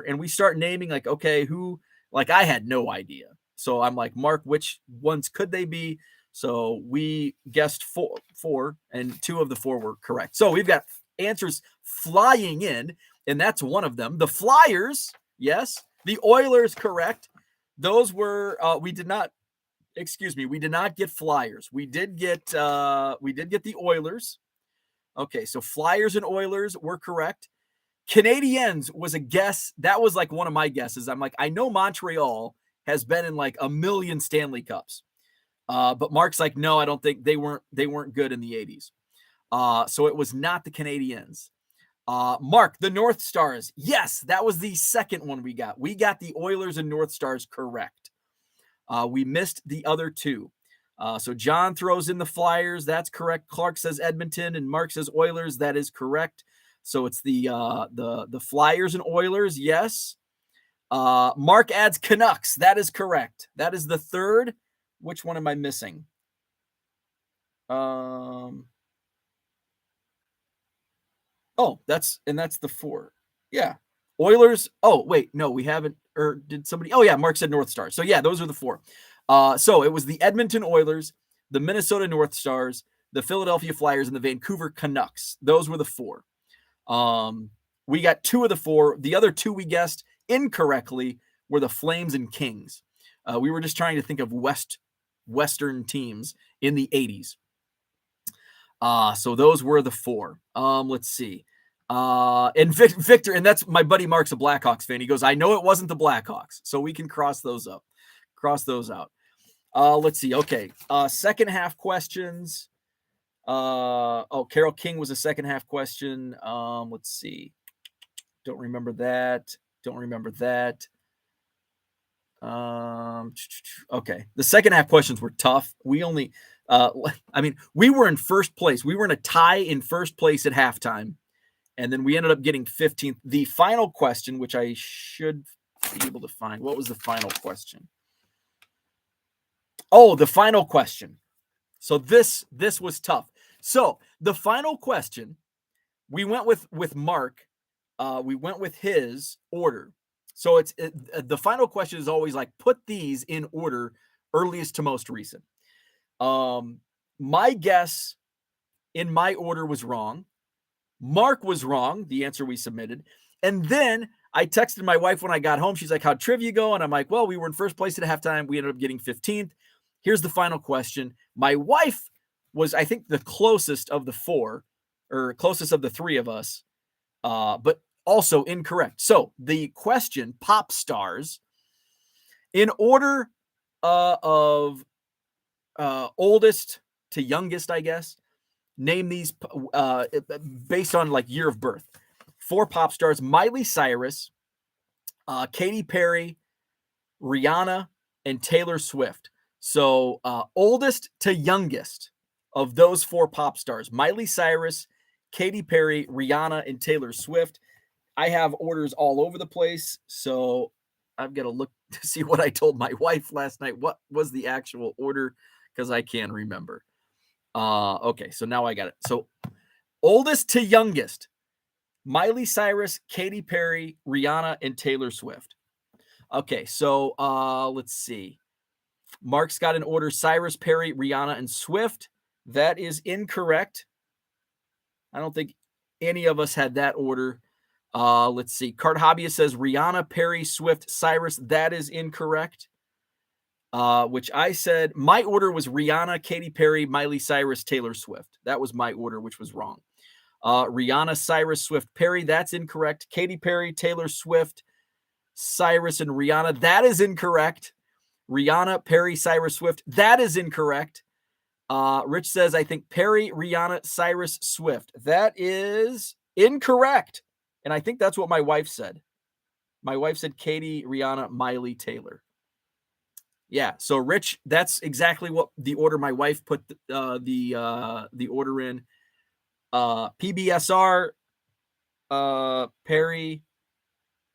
And we start naming like, okay, who, like I had no idea. So I'm like, Mark, which ones could they be? So we guessed 4, and 2 of the 4 were correct. So we've got answers flying in, and that's one of them. The Flyers, yes. The Oilers, correct. Those were we did not get Flyers. We did get the Oilers. Okay, so Flyers and Oilers were correct. Canadiens was a guess. That was like one of my guesses. I'm like, I know Montreal has been in like a million Stanley Cups. But Mark's like, no, I don't think they weren't good in the 80s. So it was not the Canadiens. Mark, the North Stars. Yes, that was the second one we got. We got the Oilers and North Stars correct. We missed the other 2. So John throws in the Flyers. That's correct. Clark says Edmonton, and Mark says Oilers. That is correct. So it's the Flyers and Oilers. Yes. Mark adds Canucks. That is correct. That is the third. Which one am I missing? Oh, that's the 4. Yeah. Oilers. Oh, wait, no, we haven't. Or did somebody? Oh, yeah, Mark said North Stars. So yeah, those are the 4. So it was the Edmonton Oilers, the Minnesota North Stars, the Philadelphia Flyers, and the Vancouver Canucks. Those were the 4. We got 2 of the 4. The other 2 we guessed incorrectly were the Flames and Kings. We were just trying to think of Western teams in the 80s. So those were the 4. Let's see. And Victor, and that's my buddy Mark's a Blackhawks fan. He goes, I know it wasn't the Blackhawks, so we can cross those out. Let's see. Okay. Second half questions. Carol King was a second half question. Let's see. Don't remember that. Okay. The second half questions were tough. We only, we were in first place. We were in a tie in first place at halftime. And then we ended up getting 15th. The final question, which I should be able to find. What was the final question? Oh, the final question. So this was tough. So the final question, we went with Mark. We went with his order. So the final question is always like, put these in order, earliest to most recent. My guess in my order was wrong. Mark was wrong, the answer we submitted. And then I texted my wife when I got home. She's like, how'd trivia go? And I'm like, well, we were in first place at halftime. We ended up getting 15th. Here's the final question. My wife was, I think, the closest of the four, or closest of the three of us, but also incorrect. So the question, pop stars, in order of oldest to youngest, I guess, name these based on like year of birth. 4 pop stars: Miley Cyrus, Katy Perry, Rihanna, and Taylor Swift. So oldest to youngest of those 4 pop stars: Miley Cyrus, Katy Perry, Rihanna, and Taylor Swift. I have orders all over the place, so I've got to look to see what I told my wife last night. What was the actual order? Because I can't remember. Okay, so now I got it. So oldest to youngest: Miley Cyrus, Katy Perry, Rihanna, and Taylor Swift. Okay, so let's see. Mark's got an order: Cyrus, Perry, Rihanna, and Swift. That is incorrect. I don't think any of us had that order. Let's see. Cart Hobbyist says Rihanna, Perry, Swift, Cyrus. That is incorrect. Which I said my order was Rihanna, Katy Perry, Miley Cyrus, Taylor Swift. That was my order, which was wrong. Rihanna, Cyrus, Swift, Perry. That's incorrect. Katy Perry, Taylor Swift, Cyrus, and Rihanna. That is incorrect. Rihanna, Perry, Cyrus, Swift. That is incorrect. Rich says, I think Perry, Rihanna, Cyrus, Swift. That is incorrect. And I think that's what my wife said. My wife said Katy, Rihanna, Miley, Taylor. Yeah. So Rich, that's exactly what the order my wife put the order in. PBSR, Perry,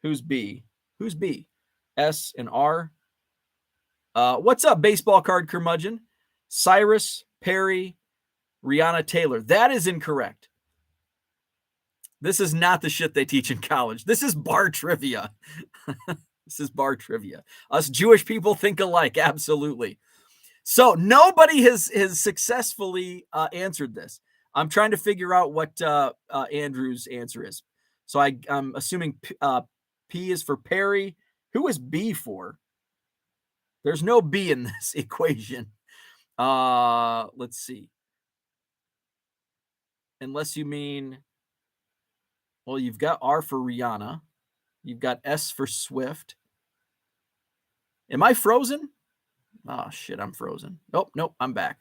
who's B? Who's B? S and R. What's up, baseball card curmudgeon? Cyrus, Perry, Rihanna, Taylor. That is incorrect. This is not the shit they teach in college. This is bar trivia. This is bar trivia. Us Jewish people think alike. Absolutely. So nobody has successfully answered this. I'm trying to figure out what Andrew's answer is. So I'm assuming P is for Perry. Who is B for? There's no B in this equation. Let's see. Unless you mean, well, you've got R for Rihanna. You've got S for Swift. Am I frozen? Oh, shit, I'm frozen. Oh, nope, I'm back.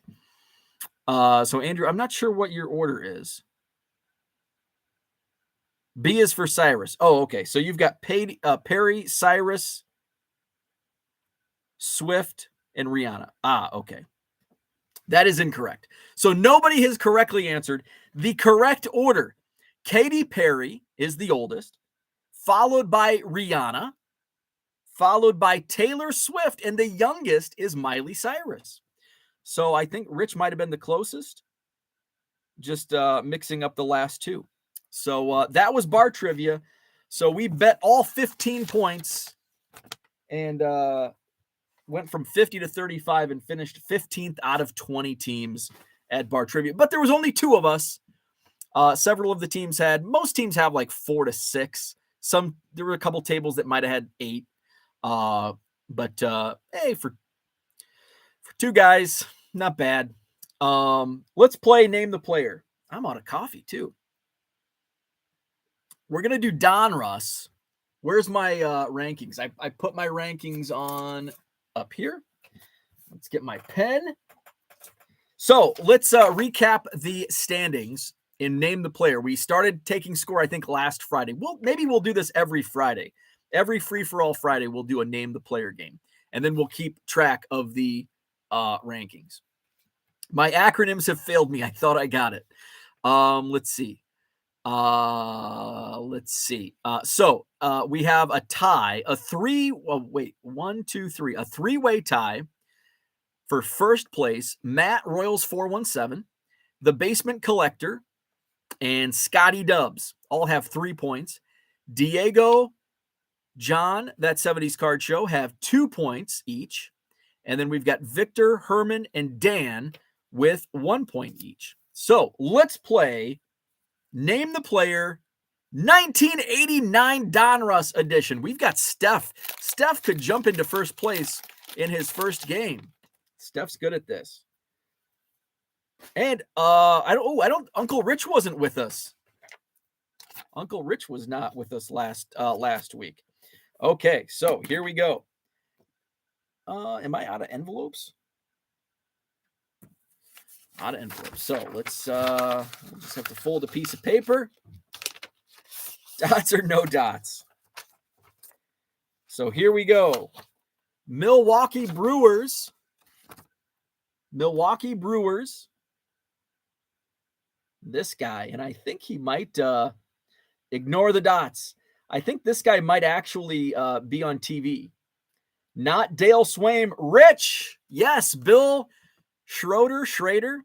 So, Andrew, I'm not sure what your order is. B is for Cyrus. Oh, okay. So you've got Perry, Cyrus, Swift, and Rihanna. Okay. That is incorrect. So nobody has correctly answered. The correct order: Katy Perry is the oldest, followed by Rihanna, followed by Taylor Swift, and the youngest is Miley Cyrus. So I think Rich might have been the closest, just mixing up the last two. So that was bar trivia. So we bet all 15 points and went from 50 to 35 and finished 15th out of 20 teams at bar trivia. But there was only 2 of us. Several of the teams most teams have like 4 to 6. There were a couple tables that might have had 8. But hey, for 2 guys, not bad. Let's play Name the Player. I'm out of coffee too. We're going to do Donruss. Where's my rankings? I put my rankings on up here. Let's get my pen. So let's recap the standings and name the player. We started taking score, I think, last Friday. Maybe we'll do this every Friday. Every free-for-all Friday, we'll do a name the player game. And then we'll keep track of the rankings. My acronyms have failed me. I thought I got it. Let's see. So we have a tie, a three-way tie for first place. Matt Royals 417, the Basement Collector, and Scotty Dubs all have 3 points. Diego, John, that 70s Card Show, have 2 points each. And then we've got Victor, Herman, and Dan with 1 point each. So let's play Name the Player 1989 Donruss edition. We've got Steph. Steph could jump into first place in his first game. Steph's good at this. And Uncle Rich wasn't with us. Uncle Rich was not with us last week. Okay, so here we go. Am I out of envelopes? Out of envelopes. So let's we'll just have to fold a piece of paper. Dots or no dots. So here we go. Milwaukee Brewers. This guy, and I think he might ignore the dots. I think this guy might actually be on TV. Not Dale Swaim. Rich. Yes, Bill Schrader.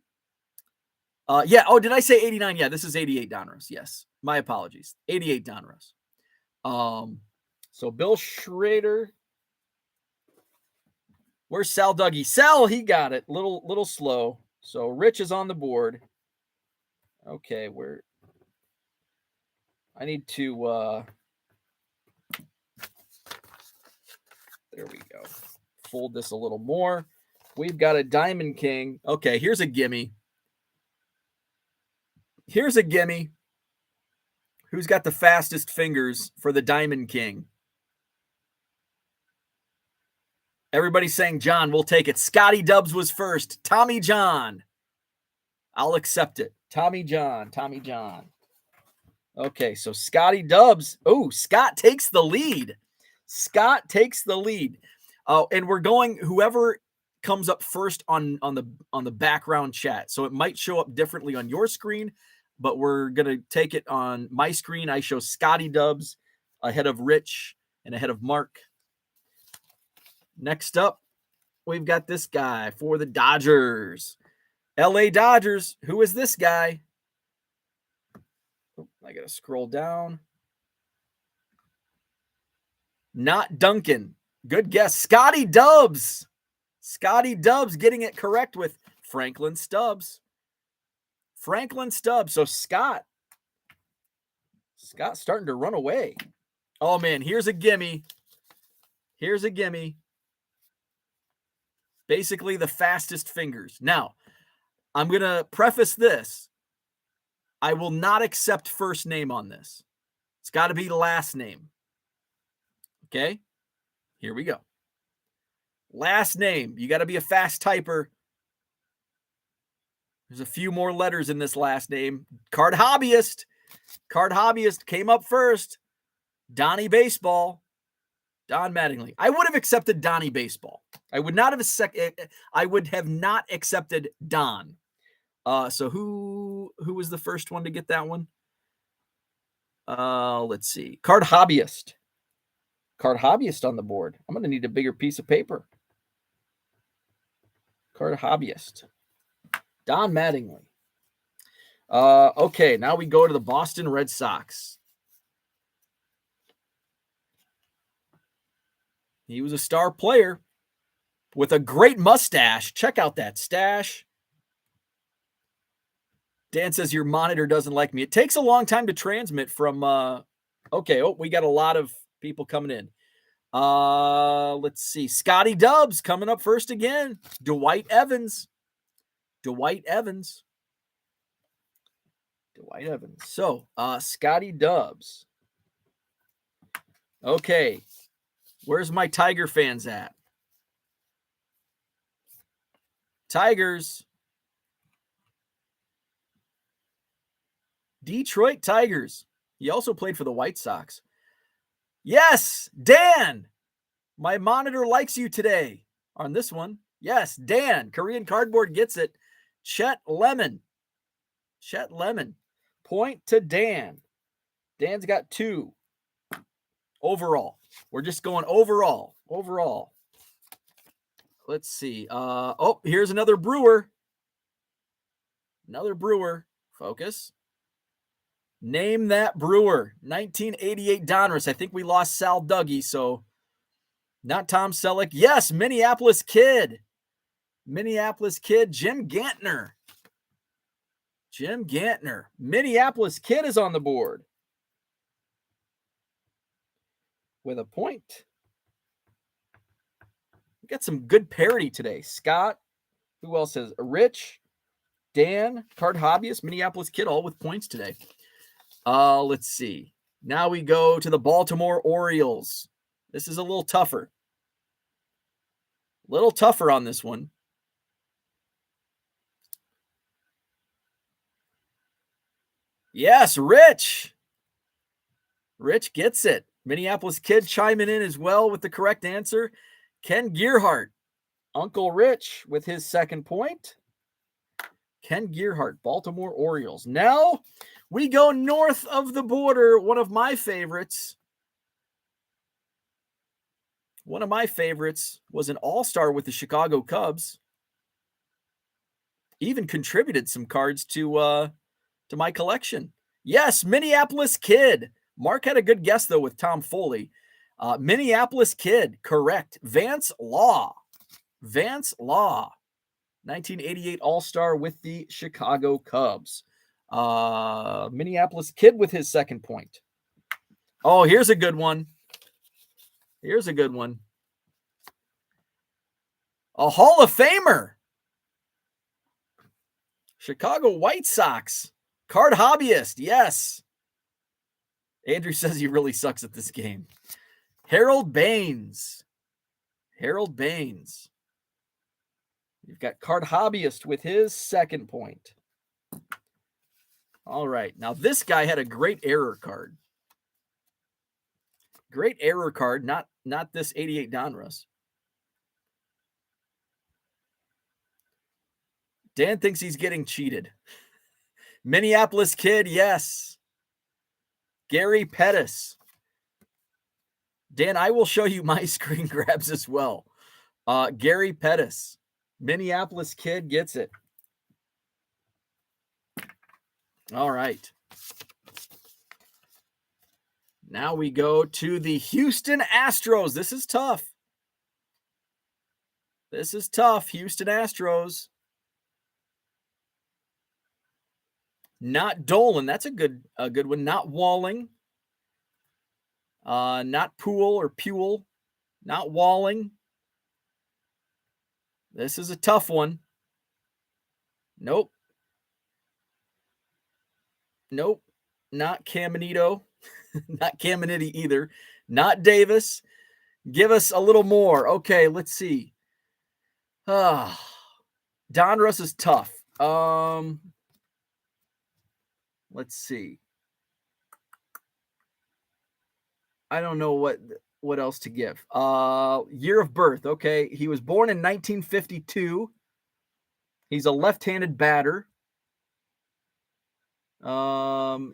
Yeah. Oh, did I say 89? Yeah, this is 88 Donruss. Yes. My apologies. 88 Donruss. So Bill Schrader. Where's Sal Dougie? Sal, he got it. Little slow. So Rich is on the board. Okay, I need to there we go. Fold this a little more. We've got a Diamond King. Okay, here's a gimme. Who's got the fastest fingers for the Diamond King? Everybody's saying John. We'll take it. Scotty Dubs was first. Tommy John. I'll accept it. Tommy John. Okay, so Scotty Dubs. Oh, Scott takes the lead. Oh, and we're going whoever comes up first on the background chat. So it might show up differently on your screen, but we're gonna take it on my screen. I show Scotty Dubs ahead of Rich and ahead of Mark. Next up, we've got this guy for the Dodgers. LA Dodgers. Who is this guy? Oh, I got to scroll down. Not Duncan. Good guess. Scotty Dubs. Getting it correct with Franklin Stubbs. So Scott's starting to run away. Oh, man. Here's a gimme. Basically the fastest fingers. Now, I'm going to preface this. I will not accept first name on this. It's got to be last name. Okay? Here we go. Last name. You got to be a fast typer. There's a few more letters in this last name. Card Hobbyist came up first. Donnie Baseball. Don Mattingly. I would have accepted Donnie Baseball. I would have not accepted Don. So who was the first one to get that one? Let's see. Card Hobbyist on the board. I'm going to need a bigger piece of paper. Card Hobbyist. Don Mattingly. Okay, now we go to the Boston Red Sox. He was a star player with a great mustache. Check out that stash. Dan says your monitor doesn't like me. It takes a long time to transmit from okay. Oh, we got a lot of people coming in. Let's see. Scotty Dubs coming up first again. Dwight Evans. So, Scotty Dubs. Okay. Where's my Tiger fans at? Tigers. Detroit Tigers. He also played for the White Sox. Yes, Dan. My monitor likes you today on this one. Yes, Dan. Korean Cardboard gets it. Chet Lemon. Chet Lemon. Point to Dan. Dan's got 2. Overall. We're just going overall. Overall. Let's see. Here's another Brewer. Another Brewer. Focus. Name that Brewer. 1988 Donruss. I think we lost Sal Dougie, so not Tom Selleck. Yes, Minneapolis Kid. Minneapolis Kid, Jim Gantner. Jim Gantner. Minneapolis Kid is on the board with a point. We got some good parity today. Scott, who else has Rich, Dan, Card Hobbyist, Minneapolis Kid, all with points today. Let's see. Now we go to the Baltimore Orioles. This is a little tougher. Little tougher on this one. Yes, Rich. Rich gets it. Minneapolis Kid chiming in as well with the correct answer. Ken Gearhart. Uncle Rich with his second point. Ken Gearhart, Baltimore Orioles. Now we go north of the border. One of my favorites. One of my favorites was an all-star with the Chicago Cubs. Even contributed some cards to my collection. Yes, Minneapolis Kid. Mark had a good guess, though, with Tom Foley. Minneapolis Kid, correct. Vance Law. Vance Law. 1988 All-Star with the Chicago Cubs. Minneapolis Kid with his second point. Oh, here's a good one. Here's a good one. A Hall of Famer. Chicago White Sox. Card Hobbyist. Yes. Andrew says he really sucks at this game. Harold Baines. Harold Baines. You've got Card Hobbyist with his second point. All right. Now, this guy had a great error card. Great error card, not this 88 Donruss. Dan thinks he's getting cheated. Minneapolis Kid, yes. Gary Pettis. Dan, I will show you my screen grabs as well. Gary Pettis. Minneapolis Kid gets it. All right. Now we go to the Houston Astros. This is tough. This is tough. Houston Astros. Not Dolan. That's a good one. Not Walling. Not Poole or Puel. Not Walling. This is a tough one. Nope. Nope. Not Caminito. Not Caminiti either. Not Davis. Give us a little more. Okay, let's see. Donruss is tough. Let's see. I don't know what else to give. Year of birth. Okay, he was born in 1952. He's a left-handed batter.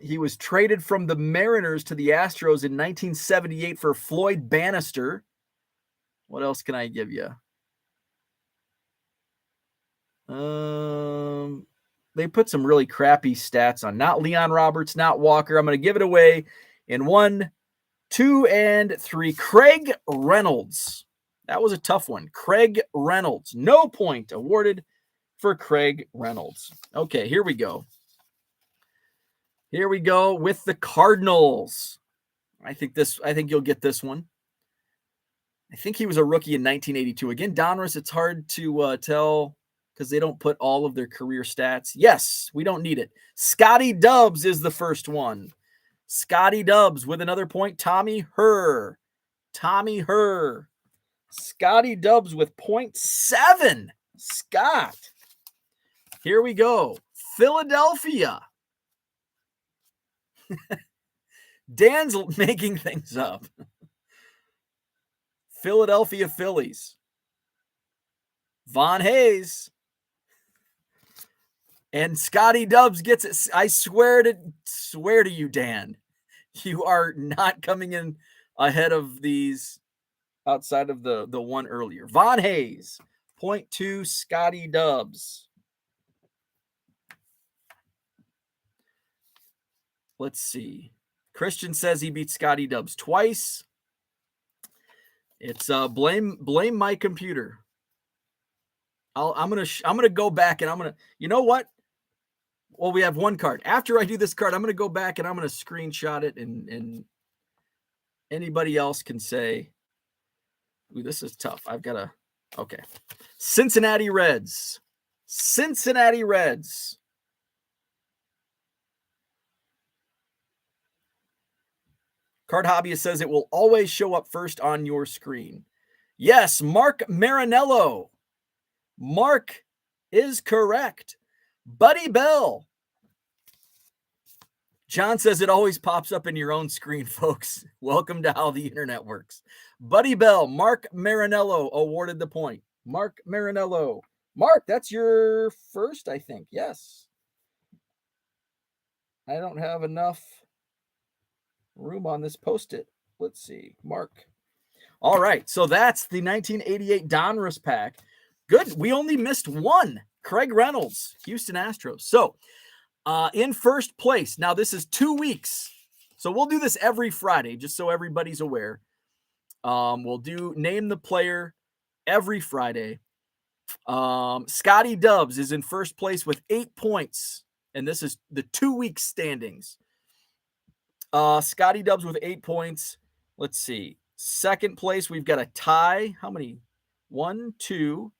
He was traded from the Mariners to the Astros in 1978 for Floyd Bannister. What else can I give you? They put some really crappy stats on. Not Leon Roberts, not Walker. I'm going to give it away in 1, 2, and 3. Craig Reynolds. That was a tough one. Craig Reynolds. No point awarded for Craig Reynolds. Okay, here we go. Here we go with the Cardinals. I think you'll get this one. I think he was a rookie in 1982. Again, Donruss, it's hard to tell because they don't put all of their career stats. Yes, we don't need it. Scotty Dubs is the first one. Scotty Dubs with another point. Tommy Herr. Tommy Herr. Scotty Dubs with 0.7. Scott. Here we go. Philadelphia. Dan's making things up. Philadelphia Phillies. Von Hayes. And Scotty Dubs gets it. I swear to you, Dan, you are not coming in ahead of these outside of the one earlier. Von Hayes, 0.2 Scotty Dubs. Let's see. Christian says he beat Scotty Dubs twice. It's blame my computer. I'm gonna go back and you know what? Well, we have one card. After I do this card, I'm gonna go back and I'm gonna screenshot it, and anybody else can say, ooh, this is tough. Okay. Cincinnati Reds. Card Hobbyist says it will always show up first on your screen. Yes, Mark Marinello. Mark is correct. Buddy Bell. John says it always pops up in your own screen, folks. Welcome to how the internet works. Buddy Bell, Mark Marinello awarded the point. Mark Marinello. Mark, that's your first, I think. Yes. I don't have enough room on this Post-it. Let's see. Mark. All right. So that's the 1988 Donruss pack. Good. We only missed one. Craig Reynolds, Houston Astros. So in first place. Now, this is 2 weeks. So we'll do this every Friday, just so everybody's aware. We'll do Name the Player every Friday. Scotty Dubs is in first place with 8 points. And this is the 2 week standings. Scotty Dubs with 8 points. Let's see. Second place, we've got a tie. How many? 1, 2,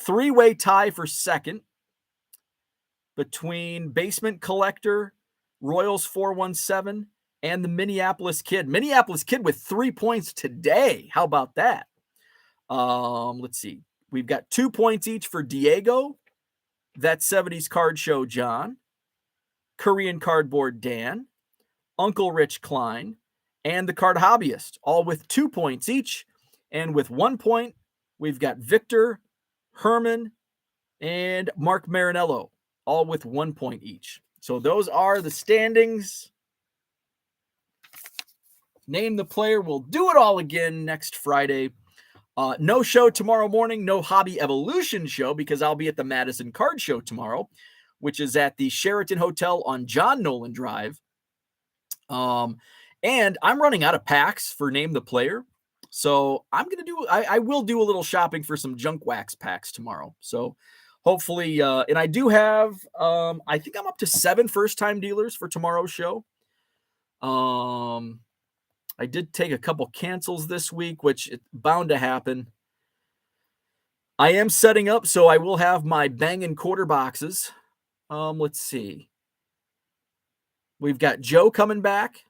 3-way tie for second between Basement Collector, Royals 417, and the Minneapolis Kid. Minneapolis Kid with 3 points today. How about that? Let's see. We've got 2 points each for Diego, That 70s Card Show John, Korean Cardboard Dan, Uncle Rich Klein, and the Card Hobbyist, all with 2 points each. And with 1 point, we've got Victor, Herman, and Mark Marinello, all with 1 point each. So those are the standings. Name the Player. We'll do it all again next Friday. No show tomorrow morning, no Hobby Evolution show, because I'll be at the Madison Card Show tomorrow, which is at the Sheraton Hotel on John Nolan Drive. And I'm running out of packs for Name the Player. So I will do a little shopping for some junk wax packs tomorrow. So hopefully, and I do have, I think I'm up to 7 first-time dealers for tomorrow's show. I did take a couple cancels this week, which it's bound to happen. I am setting up, so I will have my banging quarter boxes. Let's see. We've got Joe coming back.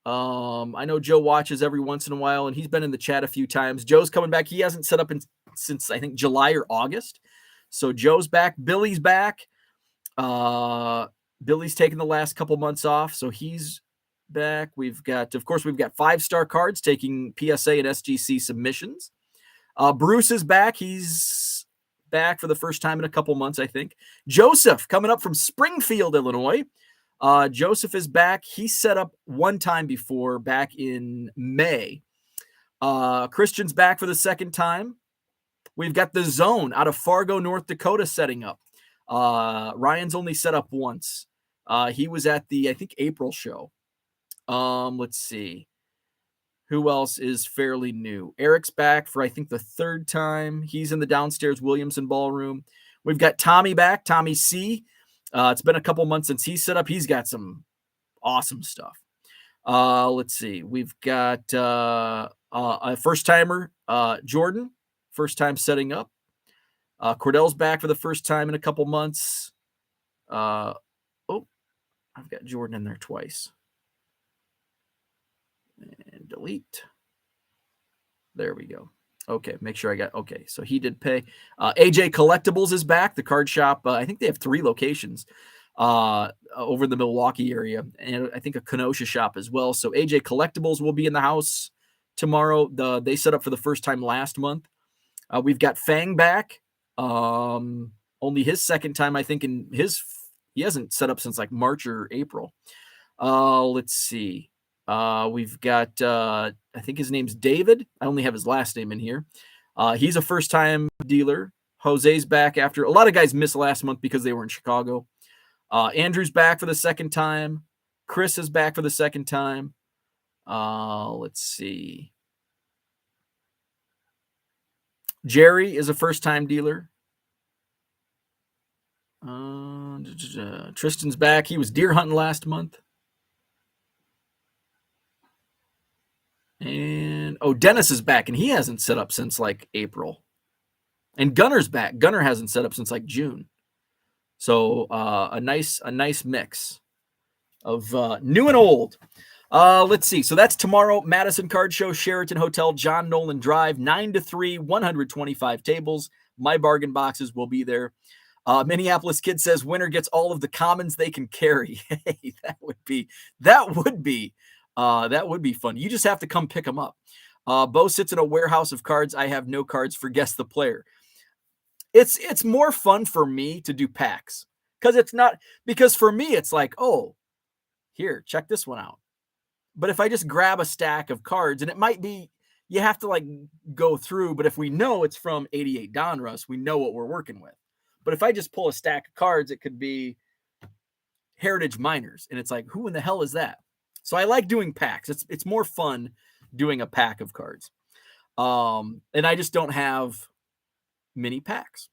I know Joe watches every once in a while, and he's been in the chat a few times. Joe's coming back. He hasn't set up since, I think, July or August. So Joe's back. Billy's back. Billy's taken the last couple months off, so he's back. We've got 5-star cards taking PSA and SGC submissions. Bruce is back. He's back for the first time in a couple months, I think. Joseph coming up from Springfield, Illinois. Joseph is back. He set up one time before, back in May. Christian's back for the second time. We've got the Zone out of Fargo, North Dakota setting up. Ryan's only set up once. He was at the, I think, April show. Let's see. Who else is fairly new? Eric's back for, I think, the third time. He's in the downstairs Williamson Ballroom. We've got Tommy back, Tommy C. It's been a couple months since he set up. He's got some awesome stuff. Let's see. We've got a first-timer, Jordan, first time setting up. Cordell's back for the first time in a couple months. I've got Jordan in there twice. And delete. There we go. Okay, make sure I got okay. So he did pay. AJ Collectibles is back. The card shop. I think they have 3 locations over in the Milwaukee area, and I think a Kenosha shop as well. So AJ Collectibles will be in the house tomorrow. They set up for the first time last month. We've got Fang back. Only his second time, I think. He hasn't set up since like March or April. Let's see. We've got, I think his name's David. I only have his last name in here. He's a first-time dealer. Jose's back after a lot of guys missed last month because they were in Chicago. Andrew's back for the second time. Chris is back for the second time. Let's see. Jerry is a first-time dealer. Tristan's back. He was deer hunting last month. And Dennis is back, and he hasn't set up since like April. And Gunner's back. Gunner hasn't set up since like June. So a nice mix of new and old. Let's see. So that's tomorrow. Madison Card Show, Sheraton Hotel, John Nolan Drive, 9 to 3, 125 tables. My bargain boxes will be there. Minneapolis Kid says winner gets all of the commons they can carry. Hey, that would be fun. You just have to come pick them up. Bo sits in a warehouse of cards. I have no cards for guess the player. It's more fun for me to do packs because for me it's like, oh, here, check this one out. But if I just grab a stack of cards, and it might be you have to like go through, but if we know it's from 88 Donruss, we know what we're working with. But if I just pull a stack of cards, it could be Heritage Miners, and it's like, who in the hell is that? So I like doing packs. It's more fun doing a pack of cards. And I just don't have mini packs.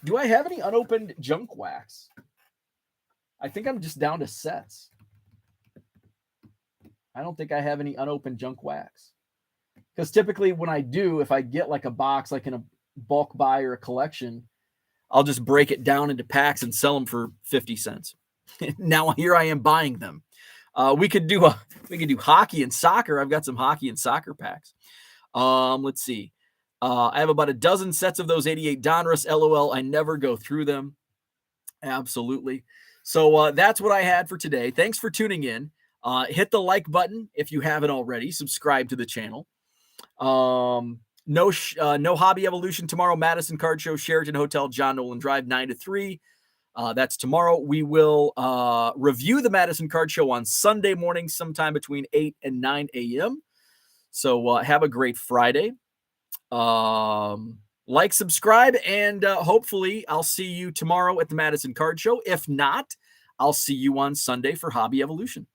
Do I have any unopened junk wax? I think I'm just down to sets. I don't think I have any unopened junk wax. Because typically when I do, if I get like a box, like in a bulk buy or a collection, I'll just break it down into packs and sell them for 50 cents. Now here I am buying them. We could do hockey and soccer. I've got some hockey and soccer packs. Let's see. I have about a dozen sets of those 88 Donruss. LOL. I never go through them. Absolutely. So that's what I had for today. Thanks for tuning in. Hit the like button if you haven't already. Subscribe to the channel. No Hobby Evolution tomorrow. Madison Card Show, Sheraton Hotel, John Nolan Drive, 9 to 3. That's tomorrow. We will review the Madison Card Show on Sunday morning, sometime between 8 and 9 a.m. So have a great Friday. Like, subscribe, and hopefully I'll see you tomorrow at the Madison Card Show. If not, I'll see you on Sunday for Hobby Evolution.